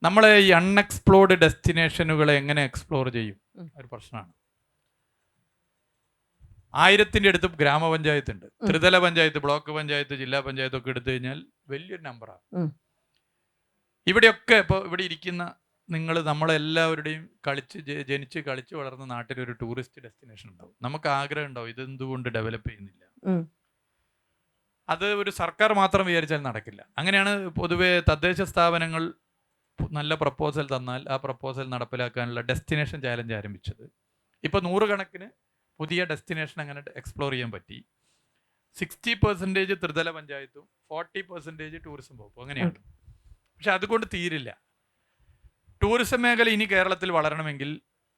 നമ്മൾ ഈ അൺഎക്സ്പ്ലോർഡ് ഡെസ്റ്റിനേഷനുകളെ എങ്ങനെ എക്സ്പ്ലോർ ചെയ്യും ഒരു പ്രശ്നമാണ്. 1000-ന്റെ അടുത്ത് ഗ്രാമപഞ്ചായത്ത് ഉണ്ട്. ത്രിതല പഞ്ചായത്ത്, ബ്ലോക്ക് പഞ്ചായത്ത്, ജില്ലാ പഞ്ചായത്ത് ഒക്കെ എടുത്തു കഴിഞ്ഞാൽ വലിയൊരു നമ്പറാണ്. ഇവിടെയൊക്കെ ഇപ്പോൾ ഇവിടെ ഇരിക്കുന്ന നിങ്ങൾ നമ്മളെല്ലാവരുടെയും ജനിച്ച് കളിച്ച് വളർന്ന നാട്ടിലൊരു ടൂറിസ്റ്റ് ഡെസ്റ്റിനേഷൻ ഉണ്ടാവും. നമുക്ക് ആഗ്രഹം ഉണ്ടാവും ഇതെന്തുകൊണ്ട് ഡെവലപ്പ് ചെയ്യുന്നില്ല. അത് ഒരു സർക്കാർ മാത്രം വിചാരിച്ചാൽ നടക്കില്ല. അങ്ങനെയാണ് പൊതുവെ തദ്ദേശ സ്ഥാപനങ്ങൾ നല്ല പ്രപ്പോസൽ തന്നാൽ ആ പ്രപ്പോസൽ നടപ്പിലാക്കാനുള്ള ഡെസ്റ്റിനേഷൻ ചാലഞ്ച് ആരംഭിച്ചത്. ഇപ്പോൾ 100 കണക്കിന് പുതിയ ഡെസ്റ്റിനേഷൻ അങ്ങനെ എക്സ്പ്ലോർ ചെയ്യാൻ പറ്റി. 60% ത്രിതല പഞ്ചായത്തും 40% ടൂറിസം വകുപ്പും അങ്ങനെയാണ്. പക്ഷെ അതുകൊണ്ട് തീരില്ല. ടൂറിസം മേഖല ഇനി കേരളത്തിൽ വളരണമെങ്കിൽ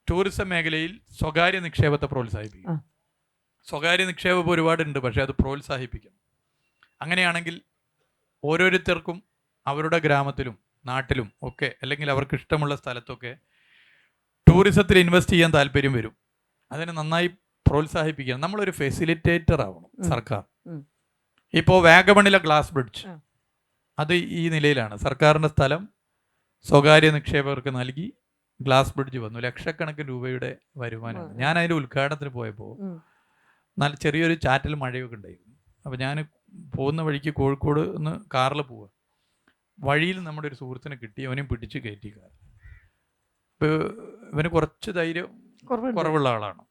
ടൂറിസം മേഖലയിൽ സ്വകാര്യ നിക്ഷേപത്തെ പ്രോത്സാഹിപ്പിക്കും. സ്വകാര്യ നിക്ഷേപം ഒരുപാടുണ്ട്, പക്ഷെ അത് പ്രോത്സാഹിപ്പിക്കണം. അങ്ങനെയാണെങ്കിൽ ഓരോരുത്തർക്കും അവരുടെ ഗ്രാമത്തിലും നാട്ടിലും ഒക്കെ, അല്ലെങ്കിൽ അവർക്ക് ഇഷ്ടമുള്ള സ്ഥലത്തൊക്കെ ടൂറിസത്തിൽ ഇൻവെസ്റ്റ് ചെയ്യാൻ താല്പര്യം വരും. അതിനെ നന്നായി പ്രോത്സാഹിപ്പിക്കണം. നമ്മളൊരു ഫെസിലിറ്റേറ്റർ ആവണം സർക്കാർ. ഇപ്പോൾ വാഗമണിലെ ഗ്ലാസ് ബ്രിഡ്ജ് അത് ഈ നിലയിലാണ്. സർക്കാരിൻ്റെ സ്ഥലം സ്വകാര്യ നിക്ഷേപകർക്ക് നൽകി ഗ്ലാസ് ബ്രിഡ്ജ് വന്നു. ലക്ഷക്കണക്കിന് രൂപയുടെ വരുമാനമാണ്. ഞാൻ അതിൻ്റെ ഉദ്ഘാടനത്തിന് പോയപ്പോൾ നല്ല ചെറിയൊരു ചാറ്റൽ മഴയൊക്കെ ഉണ്ടായിരുന്നു. അപ്പോൾ ഞാൻ പോകുന്ന വഴിക്ക് കോഴിക്കോട് നിന്ന് കാറിൽ പോവുക. വഴിയിൽ നമ്മുടെ ഒരു സുഹൃത്തിനെ കിട്ടി, അവനെയും പിടിച്ച് കയറ്റി കാർ. ഇപ്പോൾ ഇവന് കുറച്ച് ധൈര്യം കുറവുള്ള ആളാണ്.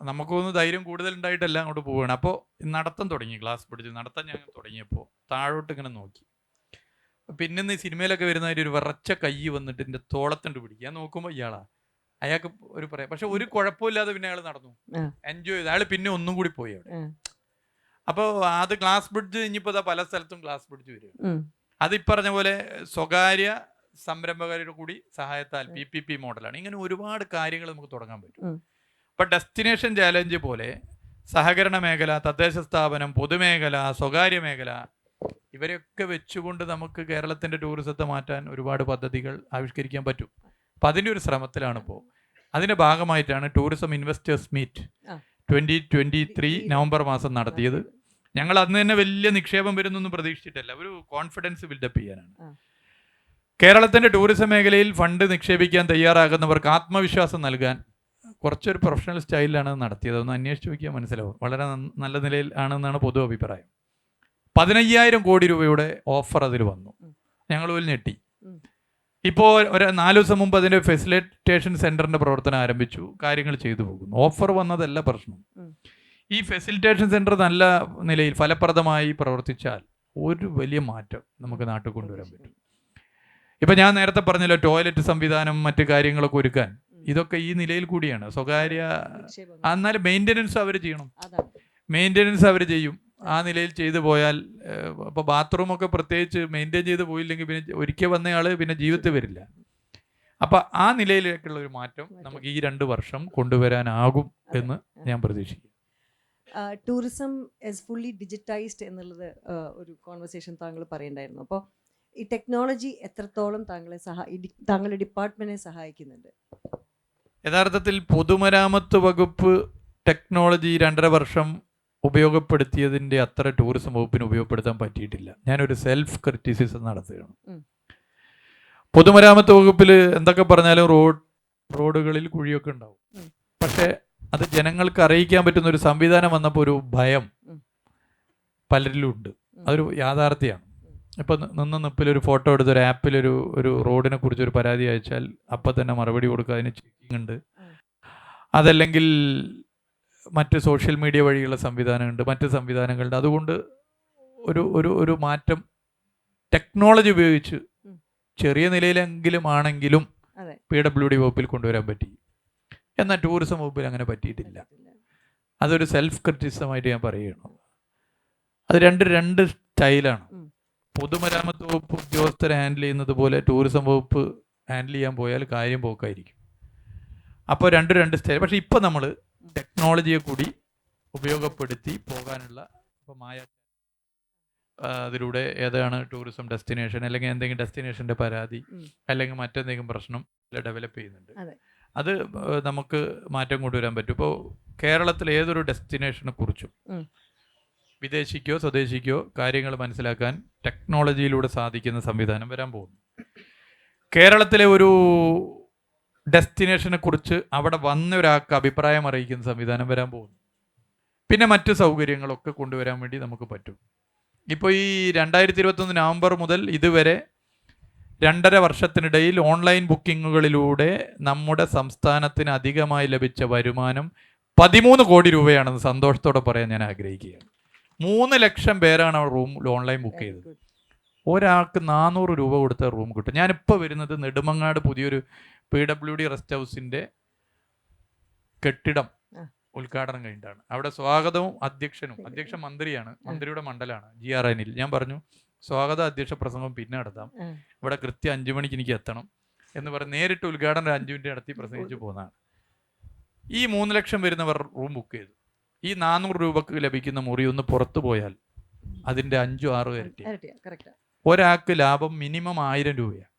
നമുക്കൊന്ന് ധൈര്യം കൂടുതലുണ്ടായിട്ടല്ല അങ്ങോട്ട് പോവുകയാണ്. അപ്പോൾ നടത്തം തുടങ്ങി, ഗ്ലാസ് ബ്രിഡ്ജ് നടത്തം ഞാൻ തുടങ്ങിയപ്പോൾ താഴോട്ട് ഇങ്ങനെ നോക്കി. പിന്നെ ഈ സിനിമയിലൊക്കെ വരുന്നതിൻ്റെ ഒരു വിറച്ച കൈ വന്നിട്ട് എൻ്റെ തോളത്തുണ്ട് പിടിക്കുക. ഞാൻ നോക്കുമ്പോൾ ഇയാളാ, അയാൾക്ക് ഒരു പറയാം. പക്ഷെ ഒരു കുഴപ്പമില്ലാതെ പിന്നെ അയാൾ നടന്നു, എൻജോയ് ചെയ്തു. അയാൾ പിന്നെ ഒന്നും കൂടി പോയി അവിടെ. അപ്പോൾ അത് ഗ്ലാസ് ബ്രിഡ്ജ് ഇനിയിപ്പോൾ പല സ്ഥലത്തും ഗ്ലാസ് ബ്രിഡ്ജ് വരും. അത് ഈ പറഞ്ഞ പോലെ സ്വകാര്യ സംരംഭകരുടെ കൂടി സഹായത്താൽ PPP മോഡലാണ്. ഇങ്ങനെ ഒരുപാട് കാര്യങ്ങൾ നമുക്ക് തുടങ്ങാൻ പറ്റും. ഇപ്പം ഡെസ്റ്റിനേഷൻ ചാലഞ്ച് പോലെ സഹകരണ മേഖല, തദ്ദേശ സ്ഥാപനം, പൊതുമേഖല, സ്വകാര്യ മേഖല ഇവരെയൊക്കെ വെച്ചുകൊണ്ട് നമുക്ക് കേരളത്തിൻ്റെ ടൂറിസത്തെ മാറ്റാൻ ഒരുപാട് പദ്ധതികൾ ആവിഷ്കരിക്കാൻ പറ്റും. അപ്പം അതിൻ്റെ ഒരു ശ്രമത്തിലാണ് ഇപ്പോൾ. അതിൻ്റെ ഭാഗമായിട്ടാണ് ടൂറിസം ഇൻവെസ്റ്റേഴ്സ് മീറ്റ് 2023 നവംബർ മാസം നടത്തിയത്. ഞങ്ങൾ അന്ന് തന്നെ വലിയ നിക്ഷേപം വരുന്നൊന്നും പ്രതീക്ഷിച്ചിട്ടല്ല, ഒരു കോൺഫിഡൻസ് ബിൽഡപ്പ് ചെയ്യാനാണ്. കേരളത്തിൻ്റെ ടൂറിസം മേഖലയിൽ ഫണ്ട് നിക്ഷേപിക്കാൻ തയ്യാറാകുന്നവർക്ക് ആത്മവിശ്വാസം നൽകാൻ കുറച്ചൊരു പ്രൊഫഷണൽ സ്റ്റൈലിലാണ് നടത്തിയത്. ഒന്ന് അന്വേഷിച്ച് നോക്കിയാൽ മനസ്സിലാവും. വളരെ നല്ല നിലയിൽ ആണെന്നാണ് പൊതു അഭിപ്രായം. 15,000 കോടി രൂപയുടെ ഓഫർ അതിൽ വന്നു. ഞങ്ങൾ പോലും ഞെട്ടി. ഇപ്പോൾ ഒരു 4 ദിവസം മുമ്പ് അതിൻ്റെ ഫെസിലിറ്റേഷൻ സെൻറ്ററിൻ്റെ പ്രവർത്തനം ആരംഭിച്ചു. കാര്യങ്ങൾ ചെയ്തു പോകുന്നു. ഓഫർ വന്നതല്ല പ്രശ്നം. ഈ ഫെസിലിറ്റേഷൻ സെൻറ്റർ നല്ല നിലയിൽ ഫലപ്രദമായി പ്രവർത്തിച്ചാൽ ഒരു വലിയ മാറ്റം നമുക്ക് നാട്ടിൽ കൊണ്ടുവരാൻ പറ്റും. ഇപ്പം ഞാൻ നേരത്തെ പറഞ്ഞല്ലോ, ടോയ്ലറ്റ് സംവിധാനം, മറ്റു കാര്യങ്ങളൊക്കെ ഒരുക്കാൻ, ഇതൊക്കെ ഈ നിലയിൽ കൂടിയാണ്. സ്വകാര്യ എന്നാലും മെയിൻ്റനൻസ് അവർ ചെയ്യണം. മെയിൻ്റനൻസ് അവർ ചെയ്യും. ആ നിലയിൽ ചെയ്തു പോയാൽ, ഇപ്പോൾ ബാത്റൂമൊക്കെ പ്രത്യേകിച്ച് മെയിൻറ്റെയിൻ ചെയ്ത് പോയില്ലെങ്കിൽ പിന്നെ ഒരിക്കൽ വന്നയാൾ പിന്നെ ജീവിതത്തിൽ വരില്ല. അപ്പം ആ നിലയിലേക്കുള്ള ഒരു മാറ്റം നമുക്ക് ഈ 2 വർഷം കൊണ്ടുവരാനാകും എന്ന് ഞാൻ പ്രതീക്ഷിക്കുന്നു. ടൂറിസം ഈസ് ഫുള്ളി ഡിജിറ്റൈസ്ഡ് എന്നുള്ളത് ഒരു കോൺവെർസേഷൻ താങ്കൾ പറയണ്ടായിരുന്നു. അപ്പോൾ ഈ ടെക്നോളജി എത്രത്തോളം താങ്കളുടെ ഡിപ്പാർട്ട്മെന്റിനെ സഹായിക്കുന്നുണ്ട്? യഥാർത്ഥത്തിൽ പൊതുമരാമത്ത് വകുപ്പ് ടെക്നോളജി 2.5 വർഷം ഉപയോഗപ്പെടുത്തിയതിൻ്റെ അത്ര ടൂറിസം വകുപ്പിന് ഉപയോഗപ്പെടുത്താൻ പറ്റിയിട്ടില്ല. ഞാനൊരു സെൽഫ് ക്രിറ്റിസിസം നടത്തുകയാണ്. പൊതുമരാമത്ത് വകുപ്പിൽ എന്തൊക്കെ പറഞ്ഞാലും റോഡുകളിൽ കുഴിയൊക്കെ ഉണ്ടാവും. പക്ഷേ അത് ജനങ്ങൾക്ക് അറിയിക്കാൻ പറ്റുന്ന ഒരു സംവിധാനം വന്നപ്പോൾ ഒരു ഭയം പലരിലും ഉണ്ട്. അതൊരു യാഥാർത്ഥ്യമാണ്. ഇപ്പം നിപ്പിലൊരു ഫോട്ടോ എടുത്ത് ഒരു ആപ്പിലൊരു റോഡിനെ കുറിച്ച് ഒരു പരാതി അയച്ചാൽ അപ്പം തന്നെ മറുപടി കൊടുക്കുക, അതിന് ചെക്കിംഗ് ഉണ്ട്. അതല്ലെങ്കിൽ മറ്റ് സോഷ്യൽ മീഡിയ വഴിയുള്ള സംവിധാനമുണ്ട്, മറ്റ് സംവിധാനങ്ങളുണ്ട്. അതുകൊണ്ട് ഒരു മാറ്റം ടെക്നോളജി ഉപയോഗിച്ച് ചെറിയ നിലയിലെങ്കിലും ആണെങ്കിലും PWD വകുപ്പിൽ കൊണ്ടുവരാൻ പറ്റി. എന്നാൽ ടൂറിസം വകുപ്പിൽ അങ്ങനെ പറ്റിയിട്ടില്ല. അതൊരു സെൽഫ് ക്രിറ്റിസിസമായിട്ട് ഞാൻ പറയുകയാണ്. അത് രണ്ട് സ്റ്റൈലാണ്. പൊതുമരാമത്ത് വകുപ്പ് ഉദ്യോഗസ്ഥരെ ഹാൻഡിൽ ചെയ്യുന്നത് പോലെ ടൂറിസം വകുപ്പ് ഹാൻഡിൽ ചെയ്യാൻ പോയാൽ കാര്യം പോക്കായിരിക്കും. അപ്പോൾ രണ്ട് സ്റ്റേജ്. പക്ഷേ ഇപ്പോൾ നമ്മൾ ടെക്നോളജിയെ കൂടി ഉപയോഗപ്പെടുത്തി പോകാനുള്ള ഇപ്പോൾ അതിലൂടെ ഏതാണ് ടൂറിസം ഡെസ്റ്റിനേഷൻ അല്ലെങ്കിൽ എന്തെങ്കിലും ഡെസ്റ്റിനേഷൻ്റെ പരാതി അല്ലെങ്കിൽ മറ്റെന്തെങ്കിലും പ്രശ്നം ഡെവലപ്പ് ചെയ്യുന്നുണ്ട്. അത് നമുക്ക് മാറ്റം കൊണ്ടുവരാൻ പറ്റും. ഇപ്പോൾ കേരളത്തിൽ ഏതൊരു ഡെസ്റ്റിനേഷനെ കുറിച്ചും വിദേശിക്കോ സ്വദേശിക്കോ കാര്യങ്ങൾ മനസ്സിലാക്കാൻ ടെക്നോളജിയിലൂടെ സാധിക്കുന്ന സംവിധാനം വരാൻ പോകുന്നു. കേരളത്തിലെ ഒരു ഡെസ്റ്റിനേഷനെ കുറിച്ച് അവിടെ വന്ന ഒരാൾക്ക് അഭിപ്രായം അറിയിക്കുന്ന സംവിധാനം വരാൻ പോകുന്നു. പിന്നെ മറ്റ് സൗകര്യങ്ങളൊക്കെ കൊണ്ടുവരാൻ വേണ്ടി നമുക്ക് പറ്റും. ഇപ്പോൾ ഈ 2021 നവംബർ മുതൽ ഇതുവരെ 2.5 വർഷത്തിനിടയിൽ ഓൺലൈൻ ബുക്കിങ്ങുകളിലൂടെ നമ്മുടെ സംസ്ഥാനത്തിന് അധികമായി ലഭിച്ച വരുമാനം 13 കോടി രൂപയാണെന്ന് സന്തോഷത്തോടെ പറയാൻ ഞാൻ ആഗ്രഹിക്കുകയാണ്. 3 ലക്ഷം പേരാണ് റൂം ഓൺലൈൻ ബുക്ക് ചെയ്തത്. ഒരാൾക്ക് 400 രൂപ കൊടുത്ത റൂം കിട്ടും. ഞാനിപ്പോൾ വരുന്നത് നെടുമങ്ങാട് പുതിയൊരു PWD റെസ്റ്റ് ഹൗസിൻ്റെ കെട്ടിടം ഉദ്ഘാടനം കഴിഞ്ഞിട്ടാണ്. അവിടെ സ്വാഗതവും അധ്യക്ഷൻ മന്ത്രിയാണ്, മന്ത്രിയുടെ മണ്ഡലമാണ് GR അനിൽ. ഞാൻ പറഞ്ഞു സ്വാഗത അധ്യക്ഷ പ്രസംഗം പിന്നെ നടത്താം, ഇവിടെ കൃത്യം 5 മണിക്ക് എനിക്ക് എത്തണം എന്ന് പറഞ്ഞ് നേരിട്ട് ഉദ്ഘാടനം 5 മിനിറ്റ് നടത്തി പ്രസംഗിച്ച് പോകുന്നതാണ്. ഈ 3 ലക്ഷം വരുന്നവർ റൂം ബുക്ക് ചെയ്തു. ഈ 400 രൂപക്ക് ലഭിക്കുന്ന മുറി ഒന്ന് പുറത്തു പോയാൽ അതിൻ്റെ 5-6 ഇരട്ടി. ഒരാൾക്ക് ലാഭം മിനിമം 1000 രൂപയാണ്.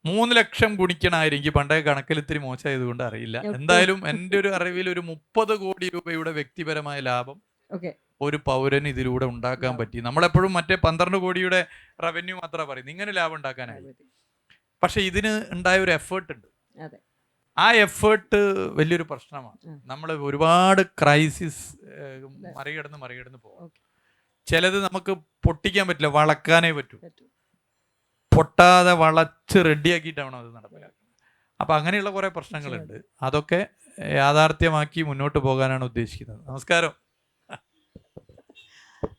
3 ലക്ഷം ഗുണിക്കണമായിരിക്കും. പണ്ടേ കണക്കിൽ ഇത്തിരി മോശമായതുകൊണ്ട് അറിയില്ല. എന്തായാലും എൻ്റെ ഒരു അറിവിൽ ഒരു 30 കോടി രൂപയുടെ വ്യക്തിപരമായ ലാഭം ഒരു പൗരന് ഇതിലൂടെ ഉണ്ടാക്കാൻ പറ്റി. നമ്മളെപ്പോഴും മറ്റേ 12 കോടിയുടെ റവന്യൂ മാത്രമാണ് പറയുന്നത്, ഇങ്ങനെ ലാഭം ഉണ്ടാക്കാനായി. പക്ഷെ ഇതിന് ഉണ്ടായ ഒരു എഫേർട്ട് ഉണ്ട്. ആ എഫേർട്ട് വലിയൊരു പ്രശ്നമാണ്. നമ്മൾ ഒരുപാട് ക്രൈസിസ് മറികടന്ന് പോകാം. ചിലത് നമുക്ക് പൊട്ടിക്കാൻ പറ്റില്ല, വളക്കാനേ പറ്റൂ. പൊട്ടാതെ വളച്ച് റെഡിയാക്കിയിട്ടാണ് അത് നടപ്പിലാക്കുന്നത്. അപ്പം അങ്ങനെയുള്ള കുറേ പ്രശ്നങ്ങളുണ്ട്. അതൊക്കെ യാഥാർത്ഥ്യമാക്കി മുന്നോട്ട് പോകാനാണ് ഉദ്ദേശിക്കുന്നത്. നമസ്കാരം.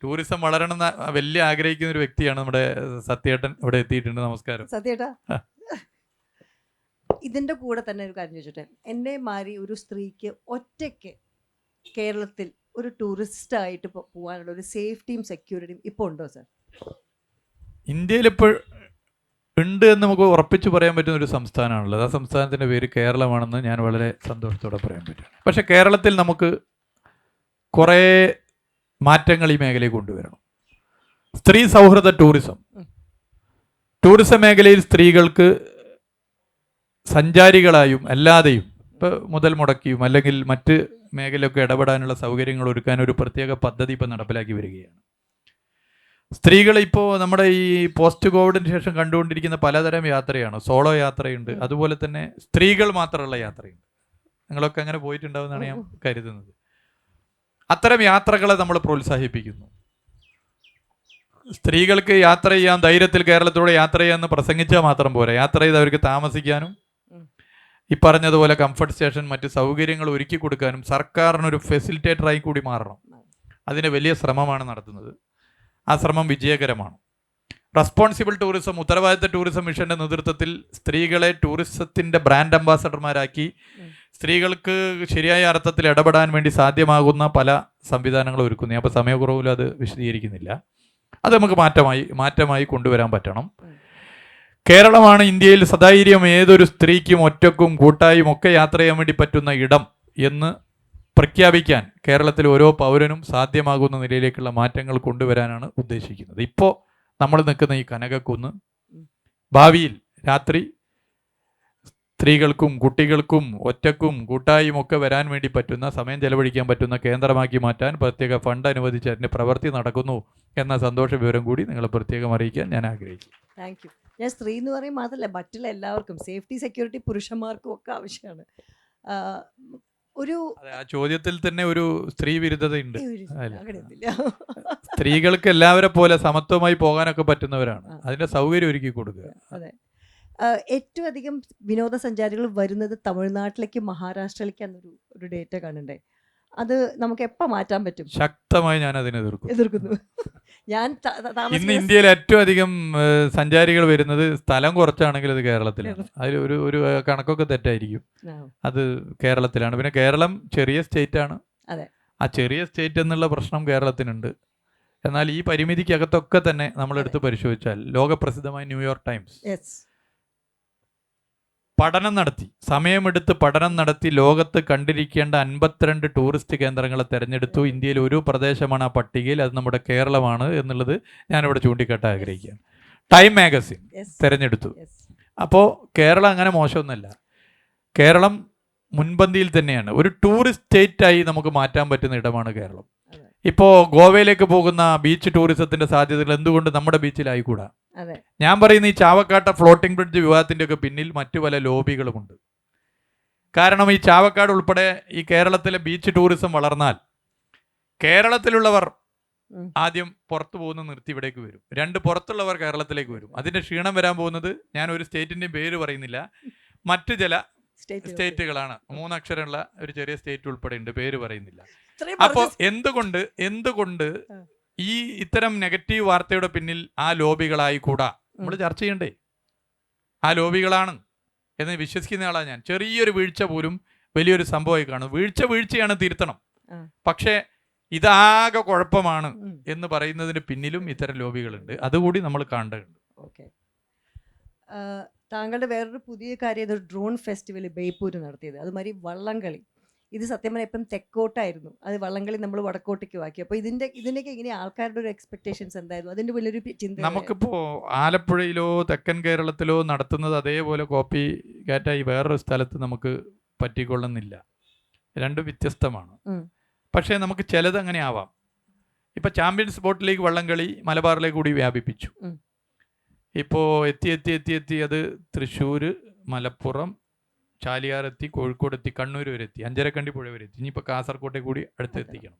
ടൂറിസം വളരണം എന്ന് വലിയ ആഗ്രഹിക്കുന്ന ഒരു വ്യക്തിയാണ് നമ്മുടെ സത്യേട്ടൻ. ഇവിടെ എത്തിയിട്ടുണ്ട്. നമസ്കാരം സത്യേട്ടാ. ഇതിൻ്റെ കൂടെ തന്നെ ഒരു കാര്യം ചോദിച്ചോട്ടെ, എന്നെ മാറി ഒരു സ്ത്രീക്ക് ഒറ്റയ്ക്ക് കേരളത്തിൽ ഒരു ടൂറിസ്റ്റ് ആയിട്ട് പോകാനുള്ള ഒരു സേഫ്റ്റിയും സെക്യൂരിറ്റിയും ഇപ്പോൾ ഉണ്ടോ സാർ? ഇന്ത്യയിൽ ഇപ്പോൾ ഉണ്ട് എന്ന് നമുക്ക് ഉറപ്പിച്ച് പറയാൻ പറ്റുന്ന ഒരു സംസ്ഥാനമാണുള്ളത്. ആ സംസ്ഥാനത്തിൻ്റെ പേര് കേരളമാണെന്ന് ഞാൻ വളരെ സന്തോഷത്തോടെ പറയാൻ പറ്റും. പക്ഷേ കേരളത്തിൽ നമുക്ക് കുറേ മാറ്റങ്ങൾ ഈ മേഖലയിൽ കൊണ്ടുവരണം. സ്ത്രീ സൗഹൃദ ടൂറിസം മേഖലയിൽ സ്ത്രീകൾക്ക് സഞ്ചാരികളായും അല്ലാതെയും ഇപ്പോൾ മുതൽ മുടക്കിയും അല്ലെങ്കിൽ മറ്റ് മേഖലയൊക്കെ ഇടപെടാനുള്ള സൗകര്യങ്ങൾ ഒരുക്കാൻ ഒരു പ്രത്യേക പദ്ധതി ഇപ്പോൾ നടപ്പിലാക്കി വരികയാണ്. സ്ത്രീകൾ ഇപ്പോൾ നമ്മുടെ ഈ പോസ്റ്റ് കോവിഡിന് ശേഷം കണ്ടുകൊണ്ടിരിക്കുന്ന പലതരം യാത്രയാണ്. സോളോ യാത്രയുണ്ട്, അതുപോലെ തന്നെ സ്ത്രീകൾ മാത്രമുള്ള യാത്രയുണ്ട്. നിങ്ങളൊക്കെ അങ്ങനെ പോയിട്ടുണ്ടാവുമെന്നാണ് ഞാൻ കരുതുന്നത്. അത്തരം യാത്രകളെ നമ്മൾ പ്രോത്സാഹിപ്പിക്കുന്നു. സ്ത്രീകൾക്ക് യാത്ര ചെയ്യാൻ ധൈര്യത്തിൽ കേരളത്തിലൂടെ യാത്ര ചെയ്യാമെന്ന് പ്രസംഗിച്ചാൽ മാത്രം പോരാ. യാത്ര ചെയ്ത് അവർക്ക് താമസിക്കാനും ഈ പറഞ്ഞതുപോലെ കംഫർട്ട് സ്റ്റേഷൻ മറ്റ് സൗകര്യങ്ങൾ ഒരുക്കി കൊടുക്കാനും സർക്കാരിനൊരു ഫെസിലിറ്റേറ്ററായി കൂടി മാറണം. അതിന് വലിയ ശ്രമമാണ് നടത്തുന്നത്. ആ ശ്രമം വിജയകരമാണ്. റെസ്പോൺസിബിൾ ടൂറിസം, ഉത്തരവാദിത്ത ടൂറിസം മിഷന്റെ നേതൃത്വത്തിൽ സ്ത്രീകളെ ടൂറിസത്തിൻ്റെ ബ്രാൻഡ് അംബാസഡർമാരാക്കി സ്ത്രീകൾക്ക് ശരിയായ അർത്ഥത്തിൽ ഇടപെടാൻ വേണ്ടി സാധ്യമാകുന്ന പല സംവിധാനങ്ങളും ഒരുക്കുന്നു. അപ്പോൾ സമയക്കുറവിൽ അത് വിശദീകരിക്കുന്നില്ല. അത് നമുക്ക് മാറ്റമായി കൊണ്ടുവരാൻ പറ്റണം. കേരളമാണ് ഇന്ത്യയിൽ സധൈര്യം ഏതൊരു സ്ത്രീക്കും ഒറ്റക്കും കൂട്ടായും ഒക്കെ യാത്ര ചെയ്യാൻ വേണ്ടി പറ്റുന്ന ഇടം എന്ന് പ്രഖ്യാപിക്കാൻ കേരളത്തിലെ ഓരോ പൗരനും സാധ്യമാകുന്ന നിലയിലേക്കുള്ള മാറ്റങ്ങൾ കൊണ്ടുവരാനാണ് ഉദ്ദേശിക്കുന്നത്. ഇപ്പോൾ നമ്മൾ നിൽക്കുന്ന ഈ കനകക്കുന്ന് ഭാവിയിൽ രാത്രി സ്ത്രീകൾക്കും കുട്ടികൾക്കും ഒറ്റക്കും കൂട്ടായും ഒക്കെ വരാൻ വേണ്ടി പറ്റുന്ന, സമയം ചെലവഴിക്കാൻ പറ്റുന്ന കേന്ദ്രമാക്കി മാറ്റാൻ പ്രത്യേക ഫണ്ട് അനുവദിച്ച് അതിൻ്റെ പ്രവൃത്തി നടക്കുന്നു എന്ന സന്തോഷ വിവരം കൂടി നിങ്ങളെ പ്രത്യേകം അറിയിക്കാൻ ഞാൻ ആഗ്രഹിക്കുന്നു. Thank you. ഞാൻ സ്ത്രീ എന്ന് പറയും മാത്രമല്ല, മറ്റുള്ള എല്ലാവർക്കും സേഫ്റ്റി സെക്യൂരിറ്റി പുരുഷന്മാർക്കും ഒക്കെ ആവശ്യമാണ്. ആ ചോദ്യത്തിൽ തന്നെ ഒരു സ്ത്രീ വിരുദ്ധതയുണ്ട്. സ്ത്രീകൾക്ക് എല്ലാവരെ പോലെ സമത്വമായി പോകാനൊക്കെ പറ്റുന്നവരാണ്. അതിന്റെ സൗകര്യം ഒരുക്കി കൊടുക്കുക. അതെ. ഏറ്റവും അധികം വിനോദസഞ്ചാരികൾ വരുന്നത് തമിഴ്നാട്ടിലേക്ക്, മഹാരാഷ്ട്രയിലേക്കാന്നൊരു ഡേറ്റ കാണണ്ടേ? അത് നമുക്ക് എപ്പോൾ മാറ്റാൻ പറ്റും? ശക്തമായി ഞാൻ അതിനെ എതിർക്കുന്നു. ഞാൻ ഇന്ന് ഇന്ത്യയിൽ ഏറ്റവും അധികം സഞ്ചാരികൾ വരുന്നത് സ്ഥലം കുറച്ചാണെങ്കിൽ അത് കേരളത്തിലാണ്. അതിൽ ഒരു കണക്കൊക്കെ തെറ്റായിരിക്കും. അത് കേരളത്തിലാണ്. പിന്നെ കേരളം ചെറിയ സ്റ്റേറ്റ് ആണ്. ആ ചെറിയ സ്റ്റേറ്റ് എന്നുള്ള പ്രശ്നം കേരളത്തിനുണ്ട്. എന്നാൽ ഈ പരിമിതിക്കകത്തൊക്കെ തന്നെ നമ്മളെടുത്ത് പരിശോധിച്ചാൽ ലോകപ്രസിദ്ധമായ ന്യൂയോർക്ക് ടൈംസ് പഠനം നടത്തി, സമയമെടുത്ത് പഠനം നടത്തി ലോകത്ത് കണ്ടിരിക്കേണ്ട 52 ടൂറിസ്റ്റ് കേന്ദ്രങ്ങളെ തിരഞ്ഞെടുത്തു. ഇന്ത്യയിൽ ഒരു പ്രദേശമാണ് ആ പട്ടികയിൽ, അത് നമ്മുടെ കേരളമാണ് എന്നുള്ളത് ഞാനിവിടെ ചൂണ്ടിക്കാട്ടാൻ ആഗ്രഹിക്കുകയാണ്. ടൈം മാഗസിൻ തിരഞ്ഞെടുത്തു. അപ്പോൾ കേരളം അങ്ങനെ മോശമൊന്നുമല്ല, കേരളം മുൻപന്തിയിൽ തന്നെയാണ്. ഒരു ടൂറിസ്റ്റ് സ്റ്റേറ്റായി നമുക്ക് മാറ്റാൻ പറ്റുന്ന ഇടമാണ് കേരളം. ഇപ്പോൾ ഗോവയിലേക്ക് പോകുന്ന ബീച്ച് ടൂറിസത്തിന്റെ സാധ്യതകൾ എന്തുകൊണ്ട് നമ്മുടെ ബീച്ചിലായിക്കൂടാ? ഞാൻ പറയുന്ന ഈ ചാവക്കാട്ടെ ഫ്ലോട്ടിംഗ് ബ്രിഡ്ജ് വിവാദത്തിന്റെ ഒക്കെ പിന്നിൽ മറ്റു പല ലോബികളുമുണ്ട്. കാരണം ഈ ചാവക്കാട് ഉൾപ്പെടെ ഈ കേരളത്തിലെ ബീച്ച് ടൂറിസം വളർന്നാൽ കേരളത്തിലുള്ളവർ ആദ്യം പുറത്തു പോകുന്ന നിർത്തി ഇവിടേക്ക് വരും, പുറത്തുള്ളവർ കേരളത്തിലേക്ക് വരും. അതിന്റെ ക്ഷീണം വരാൻ പോകുന്നത്, ഞാൻ ഒരു സ്റ്റേറ്റിന്റെയും പേര് പറയുന്നില്ല, മറ്റു ചില സ്റ്റേറ്റുകളാണ്. 3 അക്ഷരമുള്ള ഒരു ചെറിയ സ്റ്റേറ്റ് ഉൾപ്പെടെ ഉണ്ട്, പേര് പറയുന്നില്ല. അപ്പോ എന്തുകൊണ്ട് ഈ ഇത്തരം നെഗറ്റീവ് വാർത്തയുടെ പിന്നിൽ ആ ലോബികളായിക്കൂടാ? നമ്മൾ ചർച്ച ചെയ്യണ്ടേ? ആ ലോബികളാണ് എന്ന് വിശ്വസിക്കുന്ന ആളാണ് ഞാൻ. ചെറിയൊരു വീഴ്ച പോലും വലിയൊരു സംഭവമായി കാണും. വീഴ്ചയാണ്, തിരുത്തണം. പക്ഷേ ഇതാകെ കുഴപ്പമാണ് എന്ന് പറയുന്നതിന് പിന്നിലും ഇത്തരം ലോബികളുണ്ട്. അതുകൂടി നമ്മൾ കാണേണ്ടതുണ്ട്. താങ്കളുടെ വേറൊരു പുതിയ കാര്യം, ഡ്രോൺ ഫെസ്റ്റിവൽ ബേപ്പൂർ നടത്തിയത്, അതുമാതിരി വള്ളംകളി. ഇത് സത്യം പറഞ്ഞാൽ ഇപ്പം തെക്കോട്ടായിരുന്നു, അത് വള്ളംകളി നമ്മൾ വടക്കോട്ടേക്ക് ആക്കി. അപ്പോൾ ഇതിൻ്റെയൊക്കെ ഇങ്ങനെ ആൾക്കാരുടെ ഒരു എക്സ്പെക്ടേഷൻസ് എന്തായിരുന്നു? അതിൻ്റെ വലിയൊരു ചിന്ത. നമുക്കിപ്പോൾ ആലപ്പുഴയിലോ തെക്കൻ കേരളത്തിലോ നടത്തുന്നത് അതേപോലെ കോപ്പി കാറ്റായി വേറൊരു സ്ഥലത്ത് നമുക്ക് പറ്റിക്കൊള്ളുന്നില്ല. രണ്ടും വ്യത്യസ്തമാണ്. പക്ഷേ നമുക്ക് ചിലത് അങ്ങനെ ആവാം. ഇപ്പം ചാമ്പ്യൻസ് ബോട്ട് ലീഗ് വള്ളംകളി മലബാറിലേക്ക് കൂടി വ്യാപിപ്പിച്ചു. ഇപ്പോൾ എത്തി അത് തൃശ്ശൂർ, മലപ്പുറം, ചാലിയാറെത്തി, കോഴിക്കോടെത്തി, കണ്ണൂർ വരെ എത്തി, അഞ്ചരക്കണ്ടി പുഴ വരെ എത്തി. ഇനിയിപ്പോൾ കാസർകോട്ടെ കൂടി അടുത്തെത്തിക്കണം.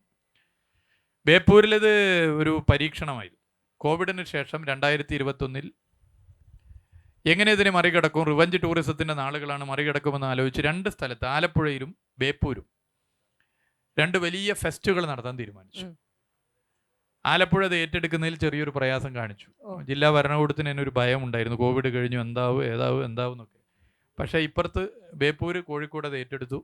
ബേപ്പൂരിലിത് ഒരു പരീക്ഷണമായിരുന്നു. കോവിഡിന് ശേഷം 2021 എങ്ങനെ ഇതിനെ മറികടക്കും, റിവഞ്ച് ടൂറിസത്തിൻ്റെ നാളുകളാണ്, മറികടക്കുമെന്ന് ആലോചിച്ച് 2 സ്ഥലത്ത്, ആലപ്പുഴയിലും ബേപ്പൂരും, 2 വലിയ ഫെസ്റ്റുകൾ നടത്താൻ തീരുമാനിച്ചു. ആലപ്പുഴ അത് ഏറ്റെടുക്കുന്നതിൽ ചെറിയൊരു പ്രയാസം കാണിച്ചു. ജില്ലാ ഭരണകൂടത്തിന് തന്നെ ഒരു ഭയം ഉണ്ടായിരുന്നു, കോവിഡ് കഴിഞ്ഞു എന്താവും എന്നൊക്കെ. പക്ഷേ ഇപ്പുറത്ത് ബേപ്പൂർ, കോഴിക്കോട് അത് ഏറ്റെടുത്തു.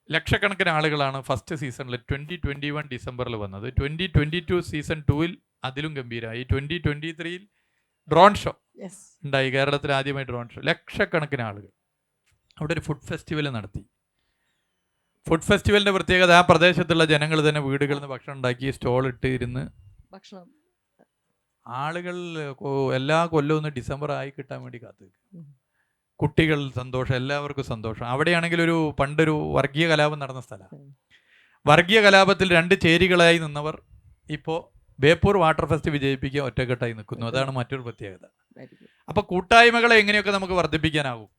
ലക്ഷക്കണക്കിന് ആളുകളാണ് ഫസ്റ്റ് സീസണിൽ 2021 ഡിസംബറിൽ വന്നത്. 2022 സീസൺ 2 അതിലും ഗംഭീരമായി. 2023 ഡ്രോൺ ഷോ ഉണ്ടായി, കേരളത്തിൽ ആദ്യമായി ഡ്രോൺ ഷോ. ലക്ഷക്കണക്കിന് ആളുകൾ അവിടെ ഒരു ഫുഡ് ഫെസ്റ്റിവൽ നടത്തി. ഫുഡ് ഫെസ്റ്റിവലിന്റെ പ്രത്യേകത, ആ പ്രദേശത്തുള്ള ജനങ്ങൾ തന്നെ വീടുകളിൽ നിന്ന് ഭക്ഷണം ഉണ്ടാക്കി സ്റ്റോൾ ഇട്ട് ഇരുന്ന് ഭക്ഷണം. ആളുകൾ എല്ലാ കൊല്ലവും ഡിസംബർ ആയി കിട്ടാൻ വേണ്ടി കാത്തു. കുട്ടികൾ സന്തോഷം, എല്ലാവർക്കും സന്തോഷം. അവിടെയാണെങ്കിൽ പണ്ടൊരു വർഗീയ കലാപം നടന്ന സ്ഥലമാണ്. വർഗീയ കലാപത്തിൽ 2 ചേരികളായി നിന്നവർ ഇപ്പോൾ ബേപ്പൂർ വാട്ടർ ഫെസ്റ്റ് വിജയിപ്പിക്കാൻ ഒറ്റക്കെട്ടായി നിൽക്കുന്നു. അതാണ് മറ്റൊരു പ്രത്യേകത. അപ്പോൾ കൂട്ടായ്മകളെ എങ്ങനെയൊക്കെ നമുക്ക് വർദ്ധിപ്പിക്കാനാവും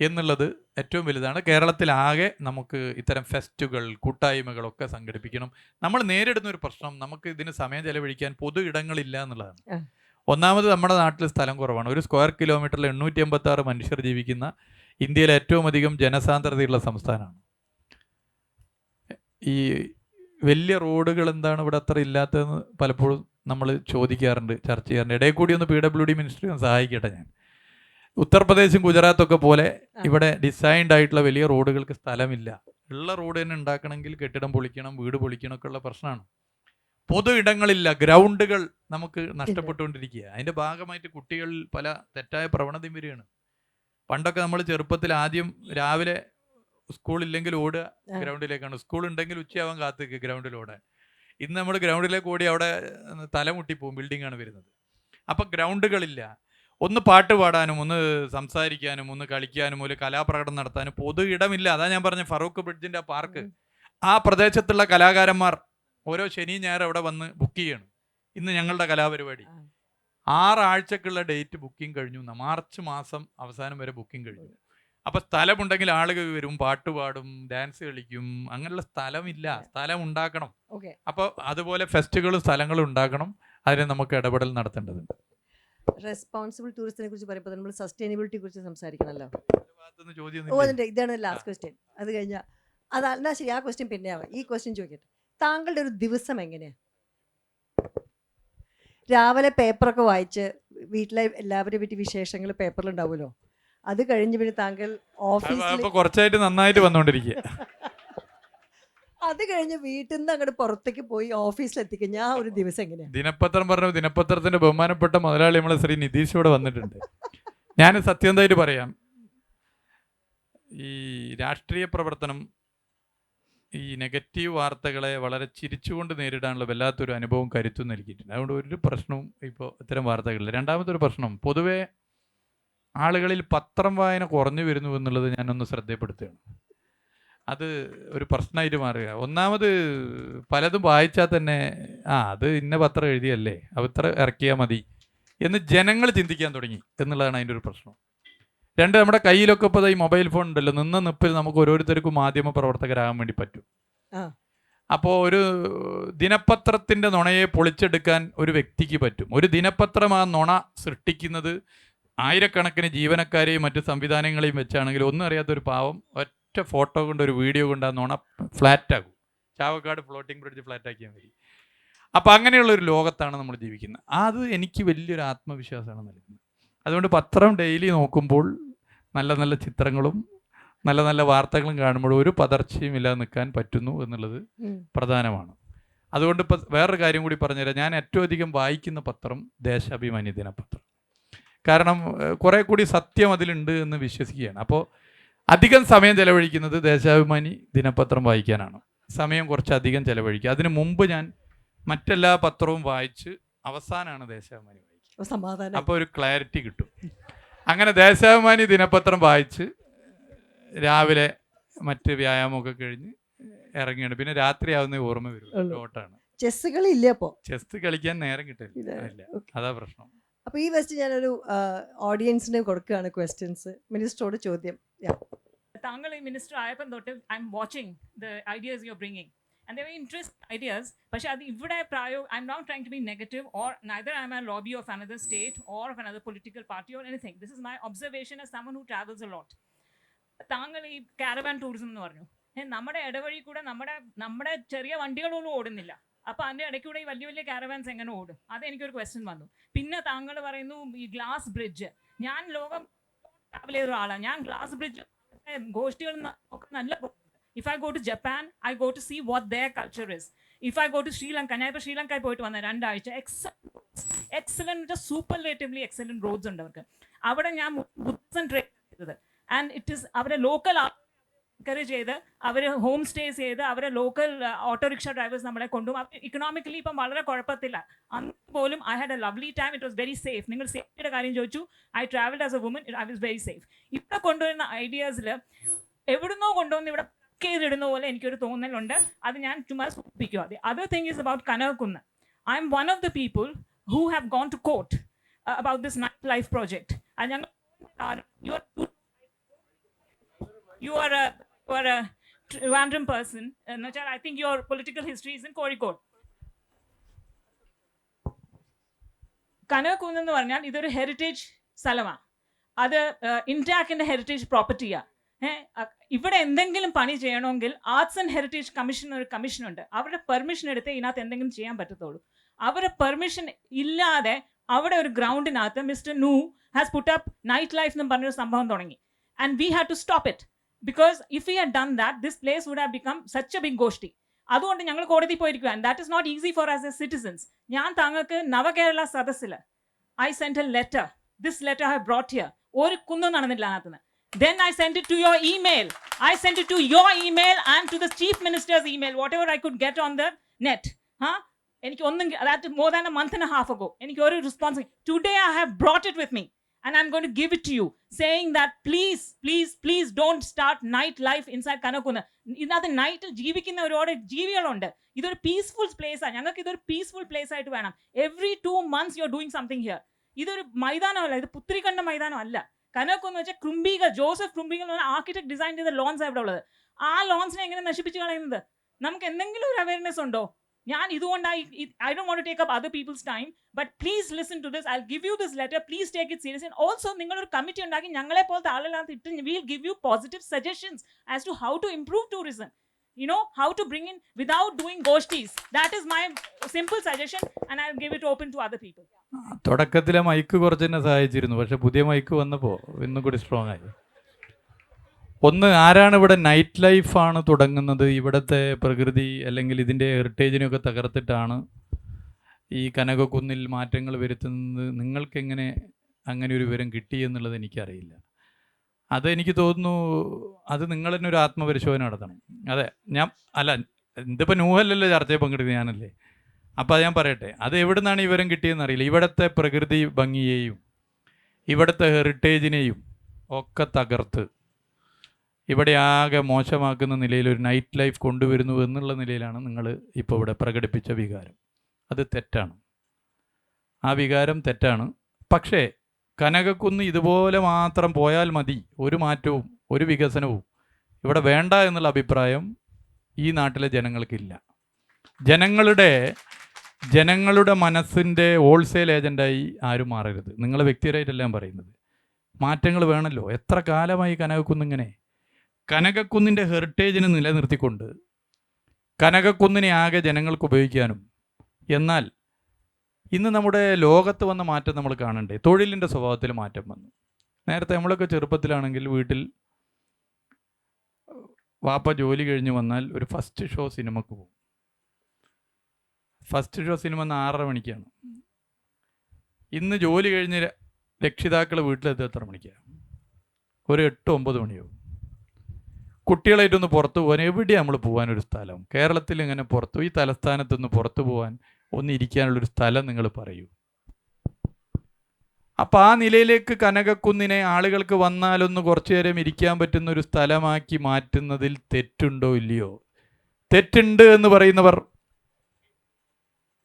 എന്നുള്ളത് ഏറ്റവും വലുതാണ്. കേരളത്തിലാകെ നമുക്ക് ഇത്തരം ഫെസ്റ്റുകൾ, കൂട്ടായ്മകളൊക്കെ സംഘടിപ്പിക്കണം. നമ്മൾ നേരിടുന്ന ഒരു പ്രശ്നം, നമുക്ക് ഇതിന് സമയം ചെലവഴിക്കാൻ പൊതു ഇടങ്ങളില്ല എന്നുള്ളതാണ്. ഒന്നാമത് നമ്മുടെ നാട്ടിൽ സ്ഥലം കുറവാണ്. ഒരു സ്ക്വയർ കിലോമീറ്ററിൽ 886 മനുഷ്യർ ജീവിക്കുന്ന ഇന്ത്യയിലെ ഏറ്റവും അധികം ജനസാന്ദ്രതയുള്ള സംസ്ഥാനമാണ്. ഈ വലിയ റോഡുകൾ എന്താണ് ഇവിടെ അത്ര ഇല്ലാത്തതെന്ന് പലപ്പോഴും നമ്മൾ ചോദിക്കാറുണ്ട്, ചർച്ച ചെയ്യാറുണ്ട്. ഇടയിൽ കൂടി ഒന്ന് PWD മിനിസ്ട്രി ഒന്ന് സഹായിക്കട്ടെ. ഞാൻ ഉത്തർപ്രദേശും ഗുജറാത്തൊക്കെ പോലെ ഇവിടെ ഡിസൈൻഡ് ആയിട്ടുള്ള വലിയ റോഡുകൾക്ക് സ്ഥലമില്ല. ഉള്ള റോഡ് തന്നെ ഉണ്ടാക്കണമെങ്കിൽ കെട്ടിടം പൊളിക്കണം, വീട് പൊളിക്കണം ഒക്കെ ഉള്ള പ്രശ്നമാണ്. പൊതു ഇടങ്ങളില്ല, ഗ്രൗണ്ടുകൾ നമുക്ക് നഷ്ടപ്പെട്ടുകൊണ്ടിരിക്കുക. അതിൻ്റെ ഭാഗമായിട്ട് കുട്ടികൾ പല തെറ്റായ പ്രവണതയും വരികയാണ്. പണ്ടൊക്കെ നമ്മൾ ചെറുപ്പത്തിൽ ആദ്യം രാവിലെ സ്കൂളില്ലെങ്കിൽ ഓടുക ഗ്രൗണ്ടിലേക്കാണ്, സ്കൂൾ ഉണ്ടെങ്കിൽ ഉച്ചയാവാൻ കാത്തിക്കുക ഗ്രൗണ്ടിൽ ഓടാൻ. ഇന്ന് നമ്മൾ ഗ്രൗണ്ടിലേക്ക് ഓടി അവിടെ തലമുട്ടിപ്പോവും, ബിൽഡിംഗാണ് വരുന്നത്. അപ്പം ഗ്രൗണ്ടുകളില്ല. ഒന്ന് പാട്ട് പാടാനും, ഒന്ന് സംസാരിക്കാനും, ഒന്ന് കളിക്കാനും, ഒരു കലാപ്രകടനം നടത്താനും പൊതു ഇടമില്ല. അതാ ഞാൻ പറഞ്ഞ ഫറൂഖ് ബ്രിഡ്ജിൻ്റെ ആ പാർക്ക്, ആ പ്രദേശത്തുള്ള കലാകാരന്മാർ ഓരോ ശനി ഞായർ അവിടെ വന്ന് ബുക്ക് ചെയ്യണം. ഇന്ന് ഞങ്ങളുടെ കലാപരിപാടി 6 ആഴ്ചക്കുള്ള ഡേറ്റ് ബുക്കിംഗ് കഴിഞ്ഞു. മാർച്ച് മാസം അവസാനം വരെ ബുക്കിംഗ് കഴിഞ്ഞു. അപ്പം സ്ഥലമുണ്ടെങ്കിൽ ആളുകൾ വരും, പാട്ട് പാടും, ഡാൻസ് കളിക്കും. അങ്ങനെയുള്ള സ്ഥലമില്ല, സ്ഥലം ഉണ്ടാക്കണം. അപ്പോൾ അതുപോലെ ഫെസ്റ്റുകളും സ്ഥലങ്ങളും ഉണ്ടാക്കണം. അതിന് നമുക്ക് ഇടപെടൽ നടത്തേണ്ടതുണ്ട്. റെസ്പോൺസിബിൾ ടൂറിസത്തിനെ കുറിച്ച് പറയുമ്പോൾ നമ്മൾ സസ്റ്റൈനബിലിറ്റിയെ കുറിച്ച് സംസാരിക്കണമല്ലോ. ഇതാണ് ലാസ്റ്റ് ക്വസ്റ്റ്യൻ. അത് കഴിഞ്ഞാൽ എന്നാ ശരി, ആ ക്വസ്റ്റ്യൻ പിന്നെ ആവാം. ഈ ക്വസ്റ്റ്യൻ ചോദിക്കട്ടെ, താങ്കളുടെ ഒരു ദിവസം എങ്ങനെയാണ്? രാവിലെ പേപ്പറൊക്കെ വായിച്ച് വീട്ടിലെ എല്ലാവരെയും പറ്റി വിശേഷങ്ങൾ പേപ്പറിലുണ്ടാവുമല്ലോ, അത് കഴിഞ്ഞ് പിന്നെ താങ്കൾ ഓഫീസിൽ കുറച്ചായിട്ട് നന്നായിട്ട് വന്നുകൊണ്ടിരിക്കുക. അത് കഴിഞ്ഞ് വീട്ടിൽ നിന്ന് അങ്ങോട്ട് പുറത്തേക്ക് പോയി ഓഫീസിലെത്തിക്കും. ഞാൻ ഒരു ദിവസം എങ്ങനെയാണ്? ദിനപത്രം പറഞ്ഞു. ദിനപത്രത്തിന്റെ ബഹുമാനപ്പെട്ട മുതലാളി നമ്മളെ ശ്രീ നിതീഷ് ഇവിടെ വന്നിട്ടുണ്ട്. ഞാൻ സത്യമായിട്ട് പറയാം, ഈ രാഷ്ട്രീയ പ്രവർത്തനം, ഈ നെഗറ്റീവ് വാർത്തകളെ വളരെ ചിരിച്ചുകൊണ്ട് നേരിടാനുള്ള വല്ലാത്തൊരു അനുഭവം കരുത്തും നൽകിയിട്ടുണ്ട്. അതുകൊണ്ട് ഒരു പ്രശ്നവും ഇപ്പോൾ ഇത്തരം വാർത്തകളില്ല. രണ്ടാമതൊരു പ്രശ്നം, പൊതുവേ ആളുകളിൽ പത്രം വായന കുറഞ്ഞു വരുന്നു എന്നുള്ളത് ഞാനൊന്ന് ശ്രദ്ധപ്പെടുത്തുകയാണ്. അത് ഒരു പ്രശ്നമായിട്ട് മാറുക. ഒന്നാമത് പലതും വായിച്ചാൽ തന്നെ അത് ഇന്ന പത്രം എഴുതിയല്ലേ, അത്ര ഇറക്കിയാൽ മതി എന്ന് ജനങ്ങൾ ചിന്തിക്കാൻ തുടങ്ങി എന്നുള്ളതാണ് അതിൻ്റെ ഒരു പ്രശ്നം. രണ്ട്, നമ്മുടെ കയ്യിലൊക്കെ ഇപ്പോൾ ഈ മൊബൈൽ ഫോൺ ഉണ്ടല്ലോ, നിപ്പിൽ നമുക്ക് ഓരോരുത്തർക്കും മാധ്യമ പ്രവർത്തകരാകാൻ വേണ്ടി പറ്റും. അപ്പോൾ ഒരു ദിനപത്രത്തിൻ്റെ നുണയെ പൊളിച്ചെടുക്കാൻ ഒരു വ്യക്തിക്ക് പറ്റും. ഒരു ദിനപത്രം ആ നുണ സൃഷ്ടിക്കുന്നത് ആയിരക്കണക്കിന് ജീവനക്കാരെയും മറ്റ് സംവിധാനങ്ങളെയും വെച്ചാണെങ്കിൽ ഒന്നും അറിയാത്തൊരു പാവം ഒറ്റ ഫോട്ടോ കൊണ്ട് ഒരു വീഡിയോ കൊണ്ട് ആ നുണ ഫ്ലാറ്റാകും. ചാവക്കാട് ഫ്ലോട്ടിംഗ് ബ്രിഡ്ജ് ഫ്ലാറ്റാക്കിയാൽ മതി. അപ്പോൾ അങ്ങനെയുള്ളൊരു ലോകത്താണ് നമ്മൾ ജീവിക്കുന്നത്. അത് എനിക്ക് വലിയൊരു ആത്മവിശ്വാസമാണ് നൽകുന്നത്. അതുകൊണ്ട് പത്രം ഡെയിലി നോക്കുമ്പോൾ നല്ല നല്ല ചിത്രങ്ങളും നല്ല നല്ല വാർത്തകളും കാണുമ്പോൾ ഒരു പതർച്ചയും ഇല്ലാതെ നിൽക്കാൻ പറ്റുന്നു എന്നുള്ളത് പ്രധാനമാണ്. അതുകൊണ്ട് ഇപ്പോൾ വേറൊരു കാര്യം കൂടി പറഞ്ഞുതരാം. ഞാൻ ഏറ്റവും അധികം വായിക്കുന്ന പത്രം ദേശാഭിമാനി ദിനപത്രം. കാരണം കുറേ കൂടി സത്യം അതിലുണ്ട് എന്ന് വിശ്വസിക്കുകയാണ്. അപ്പോൾ അധികം സമയം ചെലവഴിക്കുന്നത് ദേശാഭിമാനി ദിനപത്രം വായിക്കാനാണ്. സമയം കുറച്ചധികം ചെലവഴിക്കുക. അതിനു മുമ്പ് ഞാൻ മറ്റെല്ലാ പത്രവും വായിച്ച് അവസാനമാണ് ദേശാഭിമാനി വായിക്കുക. സമാധാനം. അപ്പോൾ ഒരു ക്ലാരിറ്റി കിട്ടും. അങ്ങനെ ദേശാഭിമാനി ദിനപത്രം വായിച്ച് രാവിലെ മറ്റ് വ്യായാമമൊക്കെ കഴിഞ്ഞ് ഇറങ്ങിയാണ്. പിന്നെ രാത്രി ആവുന്ന ഓർമ്മ വരും. ഓട്ടാണ്. ചെസ് കളി ഇല്ല. അപ്പോൾ ചെസ് കളിക്കാൻ നേരം കിട്ടില്ല. അതാ പ്രശ്നം. അപ്പോൾ ഈ വെസ്റ്റ് ഞാനൊരു ഓഡിയൻസിന് കൊടുക്കുകയാണ് ക്വസ്റ്റ്യൻസ്. മിനിസ്റ്ററോട് ചോദ്യം. താങ്കൾ ഈ മിനിസ്റ്റർ ആയപ്പം തൊട്ട് I M watching the ideas you are bringing and they were interesting ideas, പക്ഷേ അത് ഇവിടെ I'm not trying to be negative, or neither am I a lobby of another state or of another political party or anything. This is my observation as someone who travels a lot. താങ്കൾ ഈ caravan tourism എന്ന് പറഞ്ഞു. നമ്മുടെ ഇടവഴി കൂടെ നമ്മുടെ ചെറിയ വണ്ടികളൊന്നും ഓടുന്നില്ല. അപ്പോൾ അതിൻ്റെ ഇടയ്ക്കൂടെ ഈ വലിയ വലിയ കാരവാൻസ് എങ്ങനെ ഓടും? അതെനിക്കൊരു ക്വസ്റ്റ്യൻ വന്നു. പിന്നെ താങ്കൾ പറയുന്നു ഈ ഗ്ലാസ് ബ്രിഡ്ജ്. ഞാൻ ലോകം ട്രാവൽ ചെയ്ത ഒരാളാണ്. ഞാൻ ഗ്ലാസ് ബ്രിഡ്ജ് ഗോഷ്ഠികൾ ഒക്കെ നല്ല. If I go to Japan, I go to see what their culture is. If I go to Sri Lanka, ഞാൻ ഇപ്പോൾ ശ്രീലങ്ക പോയിട്ട് വന്ന 2 ആഴ്ച, എക്സലൻറ്റ് സൂപ്പർലേറ്റീവ്ലി എക്സലൻറ്റ് റോഡ്സ് ഉണ്ട് അവർക്ക്. അവിടെ ഞാൻ ബുദ്ധിസം ട്രെയിൻ ചെയ്തത്. ആൻഡ് ഇറ്റ് ഈസ് അവരെ ലോക്കൽ എൻകറേജ് ചെയ്ത് അവർ ഹോം സ്റ്റേസ് ചെയ്ത് അവരെ ലോക്കൽ ഓട്ടോറിക്ഷ ഡ്രൈവേഴ്സ് നമ്മളെ കൊണ്ടുപോകും. അവർ ഇക്കണോമിക്കലി ഇപ്പം വളരെ കുഴപ്പത്തില്ല. അന്ന് പോലും I had a lovely time. It was very safe. നിങ്ങൾ സേഫ്റ്റിയുടെ കാര്യം ചോദിച്ചു. I travelled as a woman. I was very safe. ഇവിടെ കൊണ്ടുവരുന്ന ഐഡിയാസിൽ എവിടുന്നോ കൊണ്ടുവന്ന് ഇവിടെ ചെയ്തിടുന്ന പോലെ എനിക്കൊരു തോന്നലുണ്ട്. അത് ഞാൻ ചുമ്മാ സൂചിപ്പിക്കുക. The other thing is about Kanakakkunnu. I am one of the people who have gone to court about this night life project. അത് ഞങ്ങൾ you are a random person. I think your political history is in Kozhikode. Kanakakkunnu എന്ന് പറഞ്ഞാൽ ഇതൊരു heritage സ്ഥലമാണ്. അത് ഇൻടാക്കിൻ്റെ heritage പ്രോപ്പർട്ടിയാണ്. ഇവിടെ എന്തെങ്കിലും പണി ചെയ്യണമെങ്കിൽ ആർട്സ് ആൻഡ് ഹെറിറ്റേജ് കമ്മീഷൻ ഒരു കമ്മീഷനുണ്ട്. അവരുടെ പെർമിഷൻ എടുത്ത് ഇതിനകത്ത് എന്തെങ്കിലും ചെയ്യാൻ പറ്റത്തുള്ളൂ. അവരുടെ പെർമിഷൻ ഇല്ലാതെ അവിടെ ഒരു ഗ്രൗണ്ടിനകത്ത് മിസ്റ്റർ നൂ has put up night life എന്ന് പറഞ്ഞൊരു സംഭവം തുടങ്ങി. And we had to stop it because if we had done that, this place would have become such a big goshti. അതുകൊണ്ട് ഞങ്ങൾ കോടതി പോയിരിക്കുക. And that is not easy for as a citizens. ഞാൻ താങ്കൾക്ക് നവകേരള സദസ്സിൽ I sent a letter. This letter I brought here. ഒരു കുന്നും നടന്നില്ല അതിനകത്ത്. Then I sent it to your email. I sent it to your email and to the chief minister's email, whatever I could get on the net. എനിക്ക് ഒന്നും, that more than a month and a half ago. എനിക്ക് ഒരു response. Today I have brought it with me and I'm going to give it to you, saying that please don't start night life inside Kanakunna. ഇതിനകത്ത് നൈറ്റിൽ ജീവിക്കുന്ന ഒരുപാട് ജീവികളുണ്ട്. ഇതൊരു peaceful place ആണ്. ഞങ്ങൾക്ക് ഇതൊരു പീസ്ഫുൾ പ്ലേസ് ആയിട്ട് വേണം. Every 2 months you are doing something here. ഇതൊരു മൈതാനമല്ല, ഇത് പുത്രിക്കണ്ട മൈതാനം അല്ല. കനകക്കുന്ന് വെച്ചാൽ ക്രുംബികൾ, ജോസഫ് ക്രുംബികൾ എന്ന് പറഞ്ഞാൽ ആർക്കിടെക്ട് ഡിസൈൻ ചെയ്ത ലോൺസ് അവിടെ ഉള്ളത്. ആ ലോൺസിനെ എങ്ങനെ നശിപ്പിച്ച് കളയുന്നത്? നമുക്ക് എന്തെങ്കിലും ഒരു അവയർനെസ് ഉണ്ടോ? ഞാൻ ഇതുകൊണ്ടായി I don't want to take up other people's time, but please listen to this. I will give you this letter. Please take it serious. And also നിങ്ങളൊരു കമ്മിറ്റി ഉണ്ടാക്കി ഞങ്ങളെ പോലത്തെ ആളുകളാണ് ഇട്ട് we will give you positive suggestions as to how to improve tourism. You know, how to bring in without doing goshtis. That is my simple suggestion and I'll give it open to other people. തുടക്കത്തിലെ mic കുറച്ച് തന്നെ സഹായിച്ചിരുന്നു. പക്ഷെ പുതിയ mic വന്നപ്പോൾ ഇന്നും കൂടി strong ആയി. ഒന്ന്, ആരാണ് ഇവിടെ നൈറ്റ് ലൈഫാണ് തുടങ്ങുന്നത്? ഇവിടുത്തെ പ്രകൃതി അല്ലെങ്കിൽ ഇതിൻ്റെ ഹെറിറ്റേജിനെയൊക്കെ തകർത്തിട്ടാണ് ഈ കനകക്കുന്നിൽ മാറ്റങ്ങൾ വരുത്തുന്നത്. നിങ്ങൾക്കെങ്ങനെ അങ്ങനെ ഒരു വിവരം കിട്ടി എന്നുള്ളത് എനിക്കറിയില്ല. അതെനിക്ക് തോന്നുന്നു അത് നിങ്ങൾ തന്നെ ഒരു ആത്മപരിശോധന നടത്തണം. അതെ, ഞാൻ അല്ല, ഇതിപ്പോൾ നൂഹല്ലല്ലോ ചർച്ചയിൽ പങ്കെടുക്കുന്നത്, ഞാനല്ലേ. അപ്പോൾ അത് ഞാൻ പറയട്ടെ, അത് എവിടെ നിന്നാണ് ഈ വിവരം കിട്ടിയെന്ന് അറിയില്ല. ഇവിടുത്തെ പ്രകൃതി ഭംഗിയെയും ഇവിടുത്തെ ഹെറിറ്റേജിനെയും ഒക്കെ തകർത്ത് ഇവിടെ ആകെ മോശമാക്കുന്ന നിലയിൽ ഒരു നൈറ്റ് ലൈഫ് കൊണ്ടുവരുന്നു എന്നുള്ള നിലയിലാണ് നിങ്ങൾ ഇപ്പോൾ ഇവിടെ പ്രകടിപ്പിച്ച വികാരം. അത് തെറ്റാണ്, ആ വികാരം തെറ്റാണ്. പക്ഷേ കനകക്കുന്ന് ഇതുപോലെ മാത്രം പോയാൽ മതി, ഒരു മാറ്റവും ഒരു വികസനവും ഇവിടെ വേണ്ട എന്നുള്ള അഭിപ്രായം ഈ നാട്ടിലെ ജനങ്ങൾക്കില്ല. ജനങ്ങളുടെ മനസ്സിൻ്റെ ഹോൾസെയിൽ ഏജൻ്റായി ആരും മാറരുത്. നിങ്ങൾ വ്യക്തിപരമായിട്ടല്ല ഞാൻ പറയുന്നത്. മാറ്റങ്ങൾ വേണമല്ലോ. എത്ര കാലമായി കനകക്കുന്നിങ്ങനെ? കനകക്കുന്നിൻ്റെ ഹെറിറ്റേജിനെ നിലനിർത്തിക്കൊണ്ട് കനകക്കുന്നിനെ ആകെ ജനങ്ങൾക്ക് ഉപയോഗിക്കാനും. എന്നാൽ ഇന്ന് നമ്മുടെ ലോകത്ത് വന്ന മാറ്റം നമ്മൾ കാണണ്ടേ? തൊഴിലിൻ്റെ സ്വഭാവത്തിൽ മാറ്റം വന്നു. നേരത്തെ നമ്മളൊക്കെ ചെറുപ്പത്തിലാണെങ്കിൽ വീട്ടിൽ വാപ്പ ജോലി കഴിഞ്ഞ് വന്നാൽ ഒരു ഫസ്റ്റ് ഷോ സിനിമക്ക് പോകും. ഫസ്റ്റ് ഷോ സിനിമ 6:30 മണിക്കാണ്. ഇന്ന് ജോലി കഴിഞ്ഞ് രക്ഷിതാക്കൾ വീട്ടിലെത്തുക എത്ര മണിക്കാണ്? ഒരു 8-9 മണിയാവും. കുട്ടികളായിട്ടൊന്ന് പുറത്ത് പോകാൻ എവിടെയാണ് നമ്മൾ പോകാനൊരു സ്ഥലം? കേരളത്തിൽ ഇങ്ങനെ പുറത്തു, ഈ തലസ്ഥാനത്തൊന്ന് പുറത്തു പോകാൻ ഒന്ന് ഇരിക്കാനുള്ളൊരു സ്ഥലം നിങ്ങൾ പറയൂ. അപ്പം ആ നിലയിലേക്ക് കനകക്കുന്നിനെ ആളുകൾക്ക് വന്നാലൊന്ന് കുറച്ചു നേരം ഇരിക്കാൻ പറ്റുന്ന ഒരു സ്ഥലമാക്കി മാറ്റുന്നതിൽ തെറ്റുണ്ടോ ഇല്ലയോ? തെറ്റുണ്ട് എന്ന് പറയുന്നവർ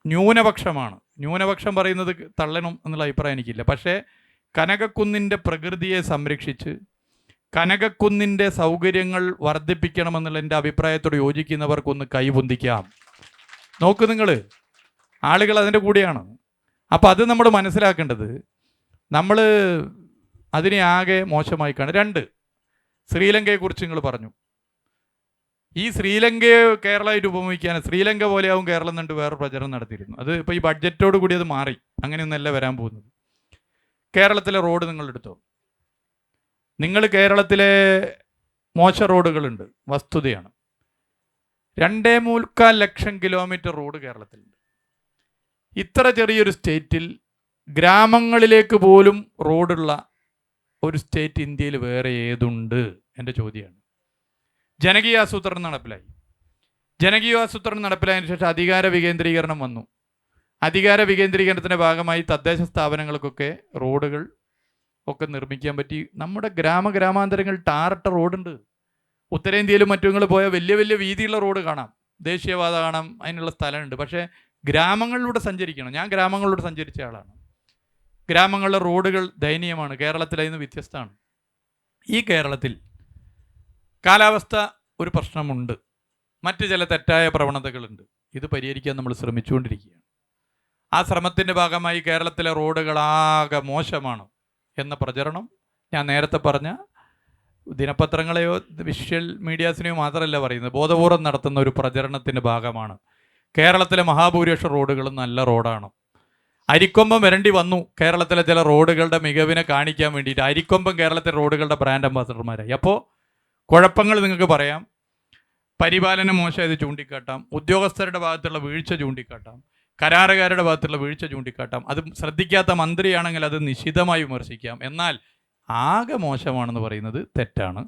ന്യൂനപക്ഷമാണ്. ന്യൂനപക്ഷം പറയുന്നത് തള്ളണം എന്നുള്ള അഭിപ്രായം എനിക്കില്ല. പക്ഷേ കനകക്കുന്നിൻ്റെ പ്രകൃതിയെ സംരക്ഷിച്ച് കനകക്കുന്നിൻ്റെ സൗകര്യങ്ങൾ വർദ്ധിപ്പിക്കണമെന്നുള്ള എൻ്റെ അഭിപ്രായത്തോട് യോജിക്കുന്നവർക്കൊന്ന് കൈപൊന്തിക്കാം. നോക്ക് നിങ്ങൾ, ആളുകൾ അതിൻ്റെ കൂടെയാണ്. അപ്പോൾ അത് നമ്മൾ മനസ്സിലാക്കേണ്ടത്, നമ്മൾ അതിനെ ആകെ മോശമായി കാണും. 2, ശ്രീലങ്കയെക്കുറിച്ച് നിങ്ങൾ പറഞ്ഞു. ഈ ശ്രീലങ്കയെ കേരളമായിട്ട് ഉപമിക്കാൻ, ശ്രീലങ്ക പോലെയാവും കേരളം എന്നുണ്ട് വേറെ പ്രചരണം നടത്തിയിരുന്നു. അത് ഇപ്പോൾ ഈ ബഡ്ജറ്റോട് കൂടി അത് മാറി. അങ്ങനെയൊന്നല്ല വരാൻ പോകുന്നത്. കേരളത്തിലെ റോഡ് നിങ്ങളെടുത്തോ. നിങ്ങൾ കേരളത്തിലെ മോശ റോഡുകളുണ്ട്, വസ്തുതയാണ്. 2.25 ലക്ഷം കിലോമീറ്റർ റോഡ് കേരളത്തിലുണ്ട്. ഇത്ര ചെറിയൊരു സ്റ്റേറ്റിൽ ഗ്രാമങ്ങളിലേക്ക് പോലും റോഡുള്ള ഒരു സ്റ്റേറ്റ് ഇന്ത്യയിൽ വേറെ ഏതുണ്ട്? എൻ്റെ ചോദ്യമാണ്. ജനകീയാസൂത്രണം നടപ്പിലായി. ജനകീയാസൂത്രണം നടപ്പിലായതിനു ശേഷം അധികാര വികേന്ദ്രീകരണം വന്നു. അധികാര വികേന്ദ്രീകരണത്തിൻ്റെ ഭാഗമായി തദ്ദേശ സ്ഥാപനങ്ങൾക്കൊക്കെ റോഡുകൾ ഒക്കെ നിർമ്മിക്കാൻ പറ്റി. നമ്മുടെ ഗ്രാമാന്തരങ്ങൾ ടാറിട്ട റോഡുണ്ട്. ഉത്തരേന്ത്യയിലും മറ്റുങ്ങൾ പോയാൽ വലിയ വലിയ വീതിയുള്ള റോഡ് കാണാം, ദേശീയപാത കാണാം, അതിനുള്ള സ്ഥലമുണ്ട്. പക്ഷേ ഗ്രാമങ്ങളിലൂടെ സഞ്ചരിക്കണം. ഞാൻ ഗ്രാമങ്ങളിലൂടെ സഞ്ചരിച്ച ആളാണ്. ഗ്രാമങ്ങളിലെ റോഡുകൾ ദയനീയമാണ്. കേരളത്തിൽ അതിന് വ്യത്യസ്തമാണ്. ഈ കേരളത്തിൽ കാലാവസ്ഥ ഒരു പ്രശ്നമുണ്ട്, മറ്റ് ചില തെറ്റായ പ്രവണതകളുണ്ട്. ഇത് പരിഹരിക്കാൻ നമ്മൾ ശ്രമിച്ചുകൊണ്ടിരിക്കുകയാണ്. ആ ശ്രമത്തിൻ്റെ ഭാഗമായി കേരളത്തിലെ റോഡുകൾ ആകെ മോശമാണ് എന്ന പ്രചരണം ഞാൻ നേരത്തെ പറഞ്ഞ ദിനപത്രങ്ങളെയോ വിഷ്വൽ മീഡിയാസിനെയോ മാത്രമല്ല പറയുന്നത്, ബോധപൂർവം നടത്തുന്ന ഒരു പ്രചരണത്തിൻ്റെ ഭാഗമാണ്. കേരളത്തിലെ മഹാഭൂരിപക്ഷ റോഡുകളും നല്ല റോഡാണ്. അരിക്കൊമ്പം വരേണ്ടി വന്നു കേരളത്തിലെ ചില റോഡുകളുടെ മികവിനെ കാണിക്കാൻ വേണ്ടിയിട്ട്. അരിക്കൊമ്പം കേരളത്തിലെ റോഡുകളുടെ ബ്രാൻഡ് അംബാസഡർമാരായി. അപ്പോൾ കുഴപ്പങ്ങൾ നിങ്ങൾക്ക് പറയാം, പരിപാലനം മോശമായത് ചൂണ്ടിക്കാട്ടാം, ഉദ്യോഗസ്ഥരുടെ ഭാഗത്തുള്ള വീഴ്ച ചൂണ്ടിക്കാട്ടാം, കരാറുകാരുടെ ഭാഗത്തുള്ള വീഴ്ച ചൂണ്ടിക്കാട്ടാം. അത് ശ്രദ്ധിക്കാത്ത മന്ത്രിയാണെങ്കിൽ അത് നിശിതമായി വിമർശിക്കാം. എന്നാൽ ആകെ മോശമാണെന്ന് പറയുന്നത് തെറ്റാണ്.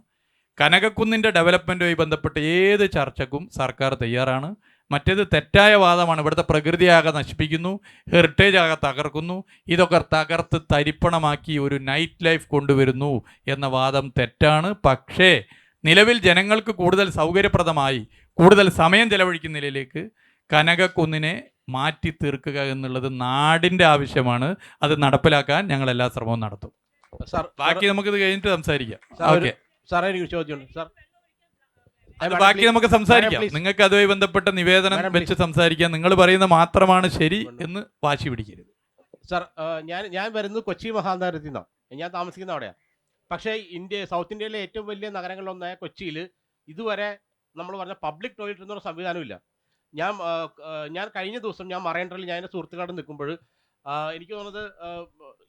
കനകക്കുന്നിൻ്റെ ഡെവലപ്മെൻറ്റുമായി ബന്ധപ്പെട്ട് ഏത് ചർച്ചക്കും സർക്കാർ തയ്യാറാണ്. മറ്റേത് തെറ്റായ വാദമാണ്. ഇവിടുത്തെ പ്രകൃതി ആകെ നശിപ്പിക്കുന്നു, ഹെറിറ്റേജ് ആകെ തകർക്കുന്നു, ഇതൊക്കെ തകർത്ത് തരിപ്പണമാക്കി ഒരു നൈറ്റ് ലൈഫ് കൊണ്ടുവരുന്നു എന്ന വാദം തെറ്റാണ്. പക്ഷേ നിലവിൽ ജനങ്ങൾക്ക് കൂടുതൽ സൗകര്യപ്രദമായി കൂടുതൽ സമയം ചെലവഴിക്കുന്ന നിലയിലേക്ക് കനകക്കുന്നിനെ മാറ്റി തീർക്കുക എന്നുള്ളത് നാടിൻ്റെ ആവശ്യമാണ്. അത് നടപ്പിലാക്കാൻ ഞങ്ങൾ എല്ലാ ശ്രമവും നടത്തും. ബാക്കി നമുക്കിത് കഴിഞ്ഞിട്ട് സംസാരിക്കാം. ഓക്കെ സാറേ, എനിക്ക് ചോദ്യമുണ്ട് സാർ. ബാക്കി നമുക്ക് സംസാരിക്കാം. നിങ്ങൾക്ക് അതുമായി ബന്ധപ്പെട്ട നിവേദനം വെച്ച് സംസാരിക്കാം. നിങ്ങൾ പറയുന്നത് മാത്രമാണ് ശരി എന്ന് വാശി പിടിക്കരുത്. സാർ, ഞാൻ വരുന്നത് കൊച്ചി മഹാനഗരത്തിൽ നിന്നാണ്. ഞാൻ താമസിക്കുന്ന അവിടെയാണ്. പക്ഷേ സൗത്ത് ഇന്ത്യയിലെ ഏറ്റവും വലിയ നഗരങ്ങളിലൊന്നായ കൊച്ചിയിൽ ഇതുവരെ നമ്മൾ പറഞ്ഞ പബ്ലിക് ടോയ്ലറ്റ് എന്നൊരു സംവിധാനമില്ല. ഞാൻ കഴിഞ്ഞ ദിവസം ഞാൻ മറൈൻഡ്രയിൽ ഞാൻ എൻ്റെ സുഹൃത്തുക്കളോട് നിൽക്കുമ്പോൾ എനിക്ക് തോന്നുന്നത്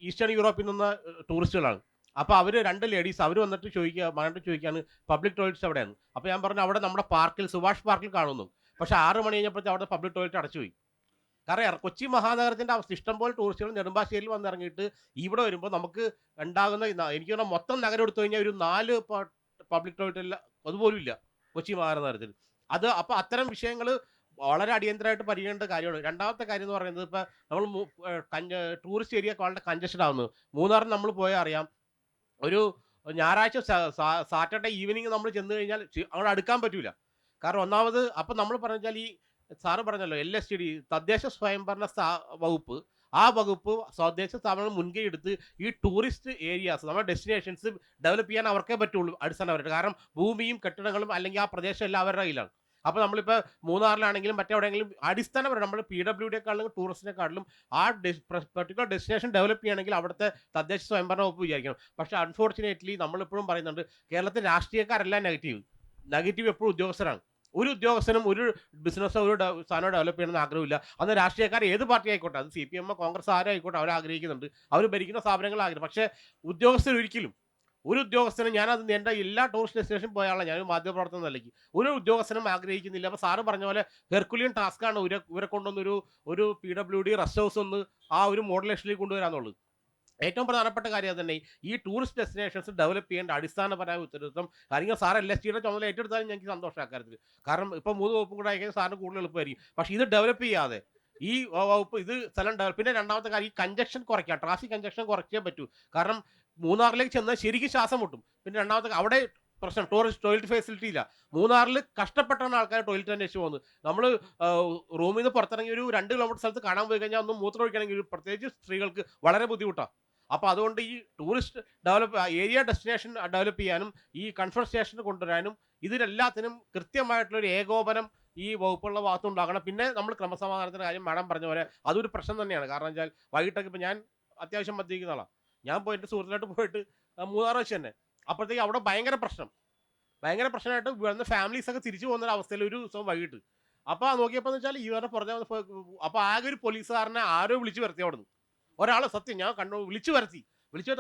ഈസ്റ്റേൺ യൂറോപ്പിൽ നിന്ന് ടൂറിസ്റ്റുകളാണ്. അപ്പോൾ അവർ 2 ലേഡീസ് അവർ വന്നിട്ട് ചോദിക്കുകയാണ് പബ്ലിക് ടോയ്ലറ്റ്സ് എവിടെയാണ്. അപ്പോൾ ഞാൻ പറഞ്ഞു അവിടെ നമ്മുടെ പാർക്കിൽ, സുഭാഷ് പാർക്കിൽ കാണുന്നു. പക്ഷേ 6 മണി കഴിഞ്ഞപ്പോഴത്തെ അവിടെ പബ്ലിക് ടോയ്ലറ്റ് അടച്ചുപോയി. കാരണം കൊച്ചി മഹാനഗരത്തിന്റെ അവസ്ഥ ഇഷ്ടംപോലെ ടൂറിസ്റ്റുകൾ നെടുമ്പാശ്ശേരിയിൽ വന്നിറങ്ങിയിട്ട് ഇവിടെ വരുമ്പോൾ നമുക്ക് ഉണ്ടാകുന്ന എനിക്ക് തോന്നുന്നു മൊത്തം നഗരം എടുത്തു കഴിഞ്ഞാൽ ഒരു 4 പബ്ലിക് ടോയ്ലറ്റ് അതുപോലും ഇല്ല കൊച്ചി മഹാനഗരത്തിൽ. അത് അപ്പോൾ അത്തരം വിഷയങ്ങൾ വളരെ അടിയന്തരമായിട്ട് പരിഗണിക്കേണ്ട കാര്യമാണ്. രണ്ടാമത്തെ കാര്യം എന്ന് പറയുന്നത് ഇപ്പോൾ നമ്മൾ ടൂറിസ്റ്റ് ഏരിയ വളരെ കൺജസ്റ്റഡ് ആവുന്നത്. മൂന്നാറിൽ നമ്മൾ പോയാൽ അറിയാം, ഒരു ഞായറാഴ്ച സാറ്റർഡേ ഈവനിങ് നമ്മൾ ചെന്ന് കഴിഞ്ഞാൽ അങ്ങോട്ട് അടുക്കാൻ പറ്റൂല. കാരണം ഒന്നാമത് അപ്പം നമ്മൾ പറഞ്ഞാൽ ഈ സാറ് പറഞ്ഞല്ലോ LSTD തദ്ദേശ സ്വയംഭരണ വകുപ്പ്, ആ വകുപ്പ് തദ്ദേശ സ്ഥാപനങ്ങൾ മുൻകൈ എടുത്ത് ഈ ടൂറിസ്റ്റ് ഏരിയാസ് നമ്മുടെ ഡെസ്റ്റിനേഷൻസ് ഡെവലപ്പ് ചെയ്യാൻ അവർക്കേ പറ്റുള്ളൂ അടിസ്ഥാനപരമായിട്ട്. കാരണം ഭൂമിയും കെട്ടിടങ്ങളും അല്ലെങ്കിൽ ആ പ്രദേശം എല്ലാം അവരുടെ കയ്യിലാണ്. അപ്പോൾ നമ്മളിപ്പോൾ മൂന്നാറിലാണെങ്കിലും മറ്റെവിടെയെങ്കിലും അടിസ്ഥാനപരം നമ്മൾ PWDയെക്കാളും ടൂറിസ്റ്റിനെക്കാളും ആ പെർട്ടിക്കുലർ ഡെസ്റ്റിനേഷൻ ഡെവലപ്പ് ചെയ്യണമെങ്കിൽ അവിടുത്തെ തദ്ദേശ സ്വയംഭരണ വകുപ്പ് വിചാരിക്കണം. പക്ഷേ അൺഫോർച്ചുനേറ്റ്ലി നമ്മളിപ്പോഴും പറയുന്നുണ്ട് കേരളത്തിൽ രാഷ്ട്രീയക്കാരെല്ലാം നെഗറ്റീവ് എപ്പോഴും ഉദ്യോഗസ്ഥരാണ്. ഒരു ഉദ്യോഗസ്ഥനും ഒരു ബിസിനസ്സോ ഒരു സാധനം ഡെവലപ്പ് ചെയ്യണമെന്ന് ആഗ്രഹമില്ല. അന്ന് രാഷ്ട്രീയക്കാർ ഏത് പാർട്ടി ആയിക്കോട്ടെ, അത് CPM കോൺഗ്രസ് ആരായിക്കോട്ടെ, അവർ ആഗ്രഹിക്കുന്നുണ്ട്, അവർ ഭരിക്കുന്ന സ്ഥാപനങ്ങൾ ആഗ്രഹിക്കും. പക്ഷേ ഉദ്യോഗസ്ഥർ ഒരിക്കലും ഒരു ഉദ്യോഗസ്ഥനും, ഞാനത് എൻ്റെ എല്ലാ ടൂറിസ്റ്റ് ഡെസ്റ്റിനേഷൻ പോയാലുള്ള ഞാനൊരു മാധ്യമപ്രവർത്തനം നിലയ്ക്ക് ഒരു ഉദ്യോഗസ്ഥനും ആഗ്രഹിക്കുന്നില്ല. അപ്പോൾ സാറ് പറഞ്ഞ പോലെ ഹെർക്കുലിയൻ ടാസ്ക്കാണ് ഇവരെ കൊണ്ടൊന്നൊരു PWD റെസ്റ്റ് ഹൗസ് ഒന്ന് ആ ഒരു മോഡലേഷനിലേക്ക് കൊണ്ടുവരാന്നുള്ളത്. ഏറ്റവും പ്രധാനപ്പെട്ട കാര്യം അത് തന്നെ. ഈ ടൂറിസ്റ്റ് ഡെസ്റ്റിനേഷൻസ് ഡെവലപ്പ് ചെയ്യേണ്ട അടിസ്ഥാനപരമായ ഉത്തരവാദിത്വം കാര്യങ്ങൾ സാർ LSTയുടെ ചുമതല ഏറ്റെടുത്താലും എനിക്ക് സന്തോഷം അക്കാര്യത്തിൽ. കാരണം ഇപ്പോൾ 3 വകുപ്പും കൂടെ ആയിരിക്കും സാറിന് കൂടുതൽ എളുപ്പമായിരിക്കും. പക്ഷേ ഇത് ഡെവലപ്പ് ചെയ്യാതെ ഈ വകുപ്പ് ഇത് സ്ഥലം ഡെവലപ്പ്. പിന്നെ രണ്ടാമത്തെ കാര്യം, ഈ കഞ്ചക്ഷൻ കുറയ്ക്കാം, ട്രാഫിക് കഞ്ചക്ഷൻ കുറച്ചേ പറ്റൂ. കാരണം മൂന്നാറിലേക്ക് ചെന്നാൽ ശരിക്കും ശ്വാസം മുട്ടും. പിന്നെ രണ്ടാമത്തെ അവിടെ പ്രശ്നം ടോയ്ലറ്റ് ഫെസിലിറ്റി ഇല്ല. മൂന്നാറിൽ കഷ്ടപ്പെട്ടാണ് ആൾക്കാർ ടോയ്ലറ്റ് അന്വേഷിച്ച് പോകുന്നത്. നമ്മൾ റൂമിൽ നിന്ന് പുറത്തിറങ്ങി ഒരു 2 കിലോമീറ്റർ സ്ഥലത്ത് കാണാൻ പോയി കഴിഞ്ഞാൽ ഒന്ന് മൂത്രം ഒഴിക്കണമെങ്കിൽ പ്രത്യേകിച്ച് സ്ത്രീകൾക്ക് വളരെ ബുദ്ധിമുട്ടാണ്. അപ്പോൾ അതുകൊണ്ട് ഈ ടൂറിസ്റ്റ് ഏരിയ ഡെസ്റ്റിനേഷൻ ഡെവലപ്പ് ചെയ്യാനും ഈ കൺഫറൻസ് സ്റ്റേഷൻ കൊണ്ടുവരാനും ഇതിനെല്ലാത്തിനും കൃത്യമായിട്ടുള്ളൊരു ഏകോപനം ഈ വകുപ്പുകളുടെ ഭാഗത്തും ഉണ്ടാകണം. പിന്നെ നമ്മൾ ക്രമസമാധാനത്തിൻ്റെ കാര്യം മാഡം പറഞ്ഞ പോലെ അതൊരു പ്രശ്നം തന്നെയാണ്. കാരണം വെച്ചാൽ വൈകിട്ടൊക്കെ ഇപ്പോൾ ഞാൻ അത്യാവശ്യം മദ്യപിക്കുന്ന ആളാണ്. ഞാൻ എൻ്റെ സുഹൃത്തിനായിട്ട് പോയിട്ട് മൂന്നാർ വെച്ച് തന്നെ അപ്പോഴത്തേക്ക് അവിടെ ഭയങ്കര പ്രശ്നമായിട്ട് വരുന്ന ഫാമിലീസൊക്കെ തിരിച്ചു പോകുന്ന ഒരു അവസ്ഥയിൽ ഒരു ദിവസം വൈകിട്ട്. അപ്പോൾ നോക്കിയപ്പോൾ എന്ന് വെച്ചാൽ ഇവരുടെ പുറത്തെ അപ്പോൾ ആകെ ഒരു പോലീസുകാരനെ ആരോ വിളിച്ചു വരുത്തി അവിടെ നിന്ന് ഒരാൾ, സത്യം ഞാൻ വിളിച്ചു വരുത്തി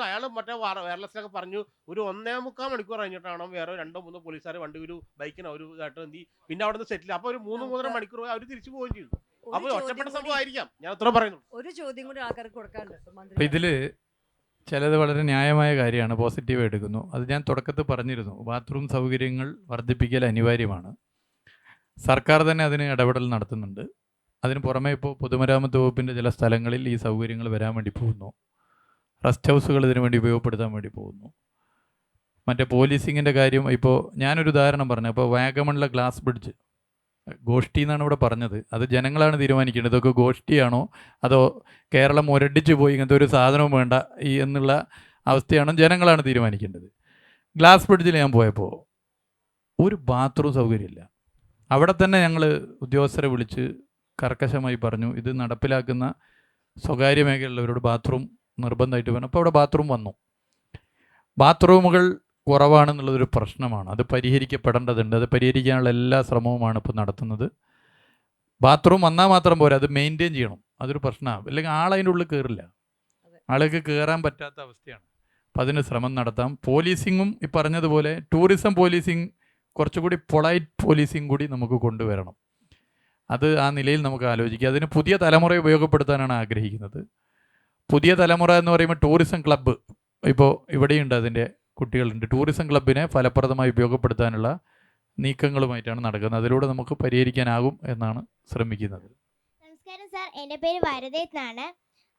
അയാൾ മറ്റേ വയർലെസ്സിലൊക്കെ പറഞ്ഞു ഒരു 1.25 മണിക്കൂർ കഴിഞ്ഞിട്ടാണ് വേറെ 2-3 പോലീസുകാർ വണ്ടി ഒരു ബൈക്കിന് ഒരു ഇതായിട്ട് എന്തി പിന്നെ അവിടെ നിന്ന് സെറ്റിൽ. അപ്പോൾ ഒരു 3-3.5 മണിക്കൂർ അവർ തിരിച്ചു പോവുകയും ചെയ്തു. അപ്പോൾ ഒറ്റപ്പെട്ട സംഭവം ആയിരിക്കാം, ഞാൻ അത്ര പറയുന്നു. ഒരു ചോദ്യം കൂടി ആൾക്കാർക്ക് കൊടുക്കാനുണ്ട്. അപ്പോൾ ഇതിൽ ചിലത് വളരെ ന്യായമായ കാര്യമാണ്, പോസിറ്റീവ് എടുക്കുന്നു. അത് ഞാൻ തുടക്കത്തിൽ പറഞ്ഞിരുന്നു, ബാത്റൂം സൗകര്യങ്ങൾ വർദ്ധിപ്പിക്കൽ അനിവാര്യമാണ്. സർക്കാർ തന്നെ അതിന് ഇടപെടൽ നടത്തുന്നുണ്ട്. അതിന് പുറമെ ഇപ്പോൾ പൊതുമരാമത്ത് വകുപ്പിൻ്റെ ചില സ്ഥലങ്ങളിൽ ഈ സൗകര്യങ്ങൾ വരാൻ വേണ്ടി പോകുന്നു. റെസ്റ്റ് ഹൗസുകൾ ഇതിനു വേണ്ടി ഉപയോഗപ്പെടുത്താൻ വേണ്ടി പോകുന്നു. മറ്റേ പോലീസിങ്ങിൻ്റെ കാര്യം ഇപ്പോൾ ഞാനൊരു ഉദാഹരണം പറഞ്ഞു. അപ്പോൾ വാഗമണിലെ ഗ്ലാസ് ബ്രിഡ്ജ് ഗോഷ്ഠി എന്നാണ് ഇവിടെ പറഞ്ഞത്. അത് ജനങ്ങളാണ് തീരുമാനിക്കേണ്ടത്. ഇതൊക്കെ ഗോഷ്ഠിയാണോ അതോ കേരളം മുരടിച്ചു പോയി ഇങ്ങനത്തെ ഒരു സാധനവും വേണ്ട എന്നുള്ള അവസ്ഥയാണോ ജനങ്ങളാണ് തീരുമാനിക്കേണ്ടത്. ഗ്ലാസ് ബ്രിഡ്ജിൽ ഞാൻ പോയപ്പോൾ ഒരു ബാത്റൂം സൗകര്യമില്ല. അവിടെ തന്നെ ഞങ്ങൾ ഉദ്യോഗസ്ഥരെ വിളിച്ച് കർക്കശമായി പറഞ്ഞു ഇത് നടപ്പിലാക്കുന്ന സ്വകാര്യ മേഖലയുള്ളവരോട് ബാത്റൂം നിർബന്ധമായിട്ട് വേണം. അപ്പോൾ അവിടെ ബാത്റൂം വന്നു. ബാത്റൂമുകൾ കുറവാണെന്നുള്ളതൊരു പ്രശ്നമാണ്. അത് പരിഹരിക്കപ്പെടേണ്ടതുണ്ട്. അത് പരിഹരിക്കാനുള്ള എല്ലാ ശ്രമവുമാണ് ഇപ്പോൾ നടത്തുന്നത്. ബാത്റൂം വന്നാൽ മാത്രം പോരാ, അത് മെയിൻറ്റെയിൻ ചെയ്യണം. അതൊരു പ്രശ്നമാണ്. അല്ലെങ്കിൽ ആളതിൻ്റെ ഉള്ളിൽ കയറില്ല, ആൾക്ക് കയറാൻ പറ്റാത്ത അവസ്ഥയാണ്. അപ്പം അതിന് ശ്രമം നടത്താം. പോലീസിങ്ങും ഈ പറഞ്ഞതുപോലെ ടൂറിസം പോലീസിങ് കുറച്ചുകൂടി പൊളൈറ്റ് പോലീസിങ് കൂടി നമുക്ക് കൊണ്ടുവരണം. അത് ആ നിലയിൽ നമുക്ക് ആലോചിക്കാം. അതിന് പുതിയ തലമുറയെ ഉപയോഗപ്പെടുത്താനാണ് ആഗ്രഹിക്കുന്നത്. പുതിയ തലമുറ എന്ന് പറയുമ്പോൾ ടൂറിസം ക്ലബ്ബ് ഇപ്പോൾ ഇവിടെയുണ്ട്, അതിൻ്റെ കുട്ടികളുണ്ട്. ടൂറിസം ക്ലബിനെ ഫലപ്രദമായി ഉപയോഗപ്പെടുത്താനുള്ള നീക്കങ്ങളുമായിട്ടാണ് നടക്കുന്നത്. അതിലൂടെ നമുക്ക് പരിഹരിക്കാനാകും എന്നാണ് ശ്രമിക്കുന്നത്. നമസ്കാരം സാർ, എൻ്റെ പേര് വരദേത് എന്നാണ്.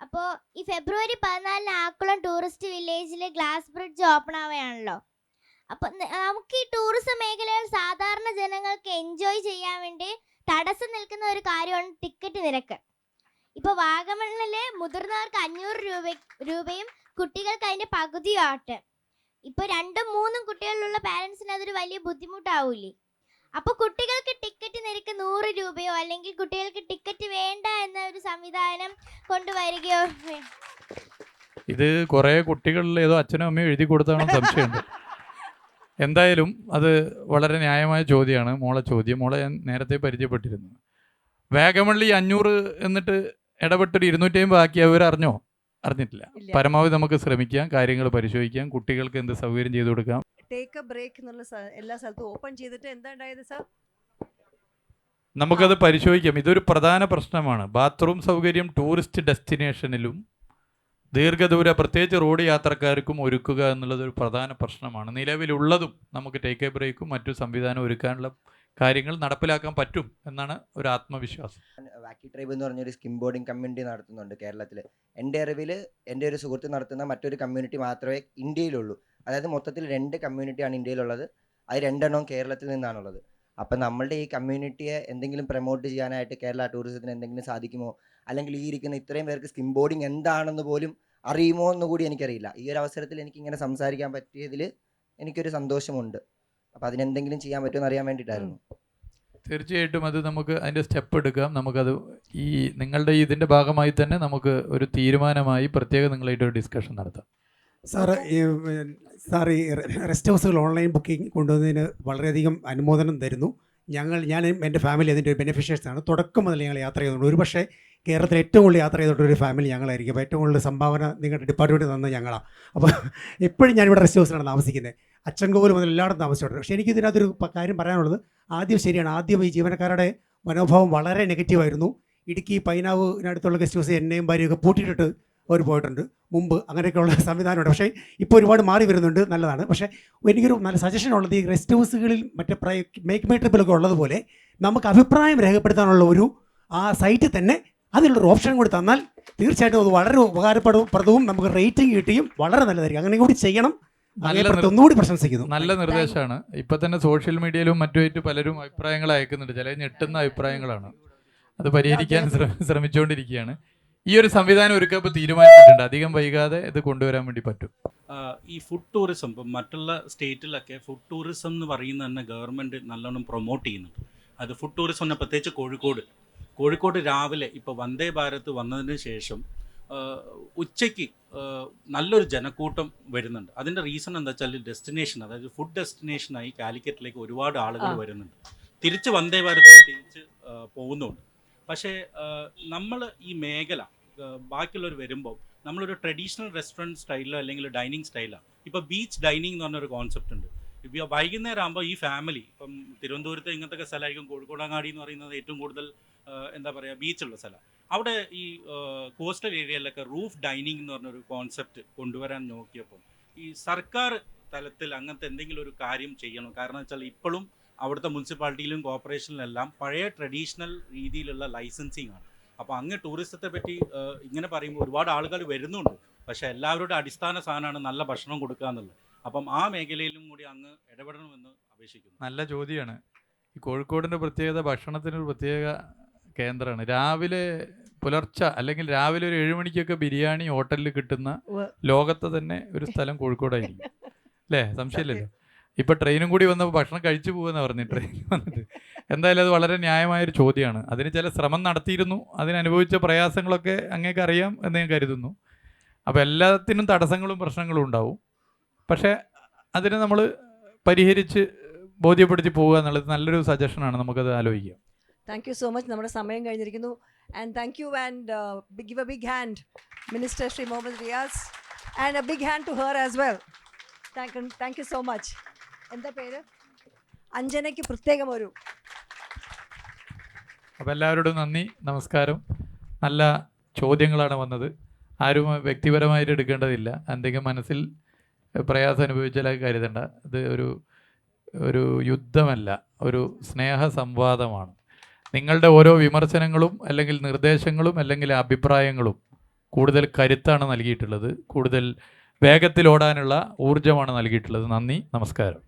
അപ്പോൾ ഈ ഫെബ്രുവരി 14 ആക്കുളം ടൂറിസ്റ്റ് വില്ലേജിൽ ഗ്ലാസ് ബ്രിഡ്ജ് ഓപ്പൺ ആവുകയാണല്ലോ. അപ്പോൾ നമുക്ക് ഈ ടൂറിസം മേഖലയിൽ സാധാരണ ജനങ്ങൾക്ക് എൻജോയ് ചെയ്യാൻ വേണ്ടി തടസ്സം നിൽക്കുന്ന ഒരു കാര്യമാണ് ടിക്കറ്റ് നിരക്ക്. ഇപ്പോൾ വാഗമണ്ണിൽ മുതിർന്നവർക്ക് 500 രൂപയും കുട്ടികൾക്ക് അതിൻ്റെ പകുതിയാട്ട്. ഇപ്പോൾ 2-3 കുട്ടികളുള്ള പാരൻസിന് അതൊരു വലിയ ബുദ്ധിമുട്ടാവൂലേ? അപ്പോൾ കുട്ടികൾക്ക് ടിക്കറ്റ് നിരക്ക് 100 രൂപയോ അല്ലെങ്കിൽ കുട്ടികൾക്ക് ടിക്കറ്റ് വേണ്ട എന്ന ഒരു സംവിധാനം കൊണ്ടുവരികയോ? ഇത് കുറേ കുട്ടികളിൽ ഏതോ അച്ഛനും അമ്മയും എഴുതി കൊടുത്താണോ സംശയമുണ്ട്. എന്തായാലും അത് വളരെ ന്യായമായ ചോദ്യമാണ് മോളെ ചോദ്യം. മോളെ ഞാൻ നേരത്തെ പരിചയപ്പെട്ടിരുന്നു. വാഗമണിൽ 500 എന്നിട്ട് ഇടപെട്ടൊരു 250 ആക്കി അവരറിഞ്ഞോ? അറിഞ്ഞിട്ടില്ല. പരമാവധി നമുക്ക് ശ്രമിക്കാം, കാര്യങ്ങൾ പരിശോധിക്കാം, കുട്ടികൾക്ക് എന്ത് സൗകര്യം ചെയ്തു കൊടുക്കാം. ടേക്ക് എ ബ്രേക്ക് എന്നുള്ള എല്ലാ സ്ഥലത്തും ഓപ്പൺ ചെയ്തിട്ട് എന്താ ഉണ്ടായത് സാർ? നമുക്കത് പരിശോധിക്കാം. ഇതൊരു പ്രധാന പ്രശ്നമാണ്. ബാത്റൂം സൗകര്യം ടൂറിസ്റ്റ് ഡെസ്റ്റിനേഷനിലും ദീർഘദൂര പ്രത്യേകിച്ച് റോഡ് യാത്രക്കാർക്കും ഒരുക്കുക എന്നുള്ളത് ഒരു പ്രധാന പ്രശ്നമാണ്. നിലവിലുള്ളതും നമുക്ക് ടേക്ക് എ ബ്രേക്കും മറ്റു സംവിധാനം ഒരുക്കാനുള്ള കാര്യങ്ങൾ നടപ്പിലാക്കാൻ പറ്റും എന്നാണ് ഒരു ആത്മവിശ്വാസം. വാക്കി ട്രൈബ് എന്ന് പറഞ്ഞൊരു സ്കിം ബോർഡിംഗ് കമ്മ്യൂണിറ്റി നടത്തുന്നുണ്ട് കേരളത്തിൽ. എൻ്റെ അറിവിൽ എൻ്റെ ഒരു സുഹൃത്ത് നടത്തുന്ന മറ്റൊരു കമ്മ്യൂണിറ്റി മാത്രമേ ഇന്ത്യയിലുള്ളൂ. അതായത് മൊത്തത്തിൽ 2 കമ്മ്യൂണിറ്റിയാണ് ഇന്ത്യയിലുള്ളത്. അത് 2 എണ്ണവും കേരളത്തിൽ നിന്നാണുള്ളത്. അപ്പം നമ്മളുടെ ഈ കമ്മ്യൂണിറ്റിയെ എന്തെങ്കിലും പ്രൊമോട്ട് ചെയ്യാനായിട്ട് കേരള ടൂറിസത്തിന് എന്തെങ്കിലും സാധിക്കുമോ, അല്ലെങ്കിൽ ഈ ഇരിക്കുന്ന ഇത്രയും പേർക്ക് സ്കിം ബോർഡിംഗ് എന്താണെന്ന് പോലും അറിയുമോ എന്ന് കൂടി എനിക്കറിയില്ല. ഈ ഒരു അവസരത്തിൽ എനിക്കിങ്ങനെ സംസാരിക്കാൻ പറ്റിയതിൽ എനിക്കൊരു സന്തോഷമുണ്ട്. അപ്പോൾ അതിനെന്തെങ്കിലും ചെയ്യാൻ പറ്റുമെന്ന് അറിയാൻ വേണ്ടിയിട്ടായിരുന്നു. തീർച്ചയായിട്ടും അത് നമുക്ക് അതിൻ്റെ സ്റ്റെപ്പ് എടുക്കാം. നമുക്കത് ഈ നിങ്ങളുടെ ഇതിൻ്റെ ഭാഗമായി തന്നെ നമുക്ക് ഒരു തീരുമാനമായി പ്രത്യേകം നിങ്ങളായിട്ട് ഒരു ഡിസ്കഷൻ നടത്താം. സാർ ഈ റെസ്റ്റ് ഹൗസുകൾ ഓൺലൈൻ ബുക്കിംഗ് കൊണ്ടുവന്നതിന് വളരെയധികം അനുമോദനം തരുന്നു. ഞാനും എൻ്റെ ഫാമിലി അതിൻ്റെ ഒരു ബെനിഫിഷ്യർസാണ്. തുടക്കം മുതൽ ഞങ്ങൾ യാത്ര ചെയ്തിട്ടുണ്ട്. ഒരു പക്ഷേ കേരളത്തിൽ ഏറ്റവും കൂടുതൽ യാത്ര ചെയ്തിട്ടൊരു ഫാമിലി ഞങ്ങളായിരിക്കും. അപ്പോൾ ഏറ്റവും കൂടുതൽ സംഭാവന നിങ്ങളുടെ ഡിപ്പാർട്ട്മെൻറ്റ് തന്നത് ഞങ്ങളാണ്. അപ്പോൾ എപ്പോഴും ഞാനിവിടെ റെസ്റ്റ് ഹൗസിലാണ് താമസിക്കുന്നത്. അച്ചൻകോവിൽ മുതൽ എല്ലായിടത്തും താമസിച്ചിട്ടുണ്ട്. പക്ഷേ എനിക്ക് ഇതിനകത്തൊരു കാര്യം പറയാനുള്ളത്, ആദ്യം ശരിയാണ്, ആദ്യം ഈ ജീവനക്കാരുടെ മനോഭാവം വളരെ നെഗറ്റീവായിരുന്നു. ഇടുക്കി പൈനാവിനടുത്തുള്ള ഗസ്റ്റ് ഹൗസ് എന്നെയും ഭാര്യയൊക്കെ പൂട്ടിയിട്ടിട്ട് അവർ പോയിട്ടുണ്ട് മുമ്പ്. അങ്ങനെയൊക്കെയുള്ള സംവിധാനമുണ്ട്. പക്ഷേ ഇപ്പോൾ ഒരുപാട് മാറി വരുന്നുണ്ട്, നല്ലതാണ്. പക്ഷേ എനിക്കൊരു നല്ല സജഷൻ ഉള്ളത്, ഈ റെസ്റ്റ് ഹൗസുകളിൽ മറ്റേ മേക്ക് മൈ ട്രിപ്പിലൊക്കെ ഉള്ളതുപോലെ നമുക്ക് അഭിപ്രായം രേഖപ്പെടുത്താനുള്ള ഒരു ആ സൈറ്റിൽ തന്നെ അതിനുള്ളൊരു ഓപ്ഷൻ കൂടി തന്നാൽ തീർച്ചയായിട്ടും അത് വളരെ ഉപകാരപ്രദവും നമുക്ക് റേറ്റിംഗ് കിട്ടിയും വളരെ നല്ലതായിരിക്കും. അങ്ങനെ കൂടി ചെയ്യണം. ഒന്നുകൂടി പ്രശംസിക്കുന്നു. നല്ല നിർദ്ദേശമാണ്. ഇപ്പം തന്നെ സോഷ്യൽ മീഡിയയിലും മറ്റുമായിട്ട് പലരും അഭിപ്രായങ്ങൾ അയക്കുന്നുണ്ട്. ചില ഞെട്ടുന്ന അഭിപ്രായങ്ങളാണ്. അത് പരിഹരിക്കാൻ ശ്രമിച്ചുകൊണ്ടിരിക്കുകയാണ്. ഈ ഒരു സംവിധാനം ഒരുക്കപ്പോൾ തീരുമാനിച്ചിട്ടുണ്ട്. അധികം വൈകാതെ ഇത് കൊണ്ടുവരാൻ വേണ്ടി പറ്റും. ഈ ഫുഡ് ടൂറിസം ഇപ്പം മറ്റുള്ള സ്റ്റേറ്റിലൊക്കെ ഫുഡ് ടൂറിസം എന്ന് പറയുന്ന തന്നെ ഗവൺമെൻറ് നല്ലോണം പ്രൊമോട്ട് ചെയ്യുന്നുണ്ട്. അത് ഫുഡ് ടൂറിസം തന്നെ പ്രത്യേകിച്ച് കോഴിക്കോട് രാവിലെ ഇപ്പോൾ വന്ദേ ഭാരത് വന്നതിന് ശേഷം ഉച്ചയ്ക്ക് നല്ലൊരു ജനക്കൂട്ടം വരുന്നുണ്ട്. അതിൻ്റെ റീസൺ എന്താ വെച്ചാൽ ഡെസ്റ്റിനേഷൻ, അതായത് ഫുഡ് ഡെസ്റ്റിനേഷനായി കാലിക്കറ്റിലേക്ക് ഒരുപാട് ആളുകൾ വരുന്നുണ്ട്. തിരിച്ച് വന്ദേ ഭാരത്തിൽ തിരിച്ച് പോകുന്നുണ്ട്. പക്ഷേ നമ്മൾ ഈ മേഖല ബാക്കിയുള്ളവർ വരുമ്പോൾ നമ്മളൊരു ട്രഡീഷണൽ റെസ്റ്റോറൻറ്റ് സ്റ്റൈലോ അല്ലെങ്കിൽ ഡൈനിങ് സ്റ്റൈലാണ്. ഇപ്പോൾ ബീച്ച് ഡൈനിങ് എന്ന് പറഞ്ഞൊരു കോൺസെപ്റ്റ് ഉണ്ട്. ഇപ്പോൾ വൈകുന്നേരം ആകുമ്പോൾ ഈ ഫാമിലി, ഇപ്പം തിരുവനന്തപുരത്ത് ഇങ്ങനത്തെ സ്ഥലമായിരിക്കും, കോഴിക്കോടങ്ങാടി എന്ന് പറയുന്നത് ഏറ്റവും കൂടുതൽ എന്താ പറയുക ബീച്ചുള്ള സ്ഥലം. അവിടെ ഈ കോസ്റ്റൽ ഏരിയയിലൊക്കെ റൂഫ് ഡൈനിങ് എന്ന് പറഞ്ഞൊരു കോൺസെപ്റ്റ് കൊണ്ടുവരാൻ നോക്കിയപ്പോൾ ഈ സർക്കാർ തലത്തിൽ അങ്ങനത്തെ എന്തെങ്കിലും ഒരു കാര്യം ചെയ്യണം. കാരണം വെച്ചാൽ ഇപ്പോഴും അവിടുത്തെ മുനിസിപ്പാലിറ്റിയിലും കോർപ്പറേഷനിലെല്ലാം പഴയ ട്രഡീഷണൽ രീതിയിലുള്ള ലൈസൻസിങ് ആണ്. അപ്പോൾ അങ്ങ് ടൂറിസത്തെ പറ്റി ഇങ്ങനെ പറയുമ്പോൾ ഒരുപാട് ആളുകൾ വരുന്നുണ്ട്. പക്ഷേ എല്ലാവരുടെ അടിസ്ഥാന സാധനമാണ് നല്ല ഭക്ഷണം കൊടുക്കുക എന്നുള്ളത്. അപ്പം ആ മേഖലയിലും കൂടി അങ്ങ് ഇടപെടണമെന്ന് അപേക്ഷിക്കുന്നു. നല്ല ചോദ്യമാണ്. ഈ കോഴിക്കോടിൻ്റെ പ്രത്യേകത ഭക്ഷണത്തിനൊരു പ്രത്യേക കേന്ദ്രമാണ്. രാവിലെ പുലർച്ചെ അല്ലെങ്കിൽ രാവിലെ ഒരു 7 മണിക്കൊക്കെ ബിരിയാണി ഹോട്ടലിൽ കിട്ടുന്ന ലോകത്തെ തന്നെ ഒരു സ്ഥലം കോഴിക്കോടായിരിക്കും അല്ലേ? സംശയമില്ലല്ലോ. ഇപ്പോൾ ട്രെയിനും കൂടി വന്നപ്പോൾ ഭക്ഷണം കഴിച്ചു പോകുമെന്ന് പറഞ്ഞു ട്രെയിനിൽ വന്നിട്ട്. എന്തായാലും അത് വളരെ ന്യായമായൊരു ചോദ്യമാണ്. അതിന് ചില ശ്രമം നടത്തിയിരുന്നു. അതിനനുഭവിച്ച പ്രയാസങ്ങളൊക്കെ അങ്ങേക്ക് അറിയാം എന്ന് ഞാൻ കരുതുന്നു. അപ്പോൾ എല്ലാത്തിനും തടസ്സങ്ങളും പ്രശ്നങ്ങളും ഉണ്ടാവും. പക്ഷേ അതിനെ നമ്മൾ പരിഹരിച്ച് ബോധ്യപ്പെടുത്തി പോവുക എന്നുള്ളത് നല്ലൊരു സജഷനാണ്. നമുക്കത് ആലോചിക്കാം. Thank you so much. നമ്മുടെ സമയം കഴിഞ്ഞിരിക്കുന്നു. And thank you and give a big hand minister Shri Muhammad Riyas and a big hand to her as well. Thank you so much. എന്താ പേര്? അഞ്ജനയ്ക്ക് പ്രത്യേകം ഒരു. അപ്പോൾ എല്ലാവരോടും നന്ദി, നമസ്കാരം. നല്ല ചോദ്യങ്ങളാണ് വന്നത്. ആരും വ്യക്തിപരമായിട്ട് എടുക്കേണ്ടതില്ല. എന്തെങ്കിലും മനസ്സിൽ പ്രയാസം അനുഭവിച്ചാൽ കരുതണ്ട. ഇത് ഒരു യുദ്ധമല്ല, ഒരു സ്നേഹ സംവാദമാണ്. നിങ്ങളുടെ ഓരോ വിമർശനങ്ങളും അല്ലെങ്കിൽ നിർദ്ദേശങ്ങളും അല്ലെങ്കിൽ അഭിപ്രായങ്ങളും കൂടുതൽ കരുത്താണ് നൽകിയിട്ടുള്ളത്, കൂടുതൽ വേഗത്തിൽ ഓടാനുള്ള ഊർജ്ജമാണ് നൽകിയിട്ടുള്ളത്. നന്ദി, നമസ്കാരം.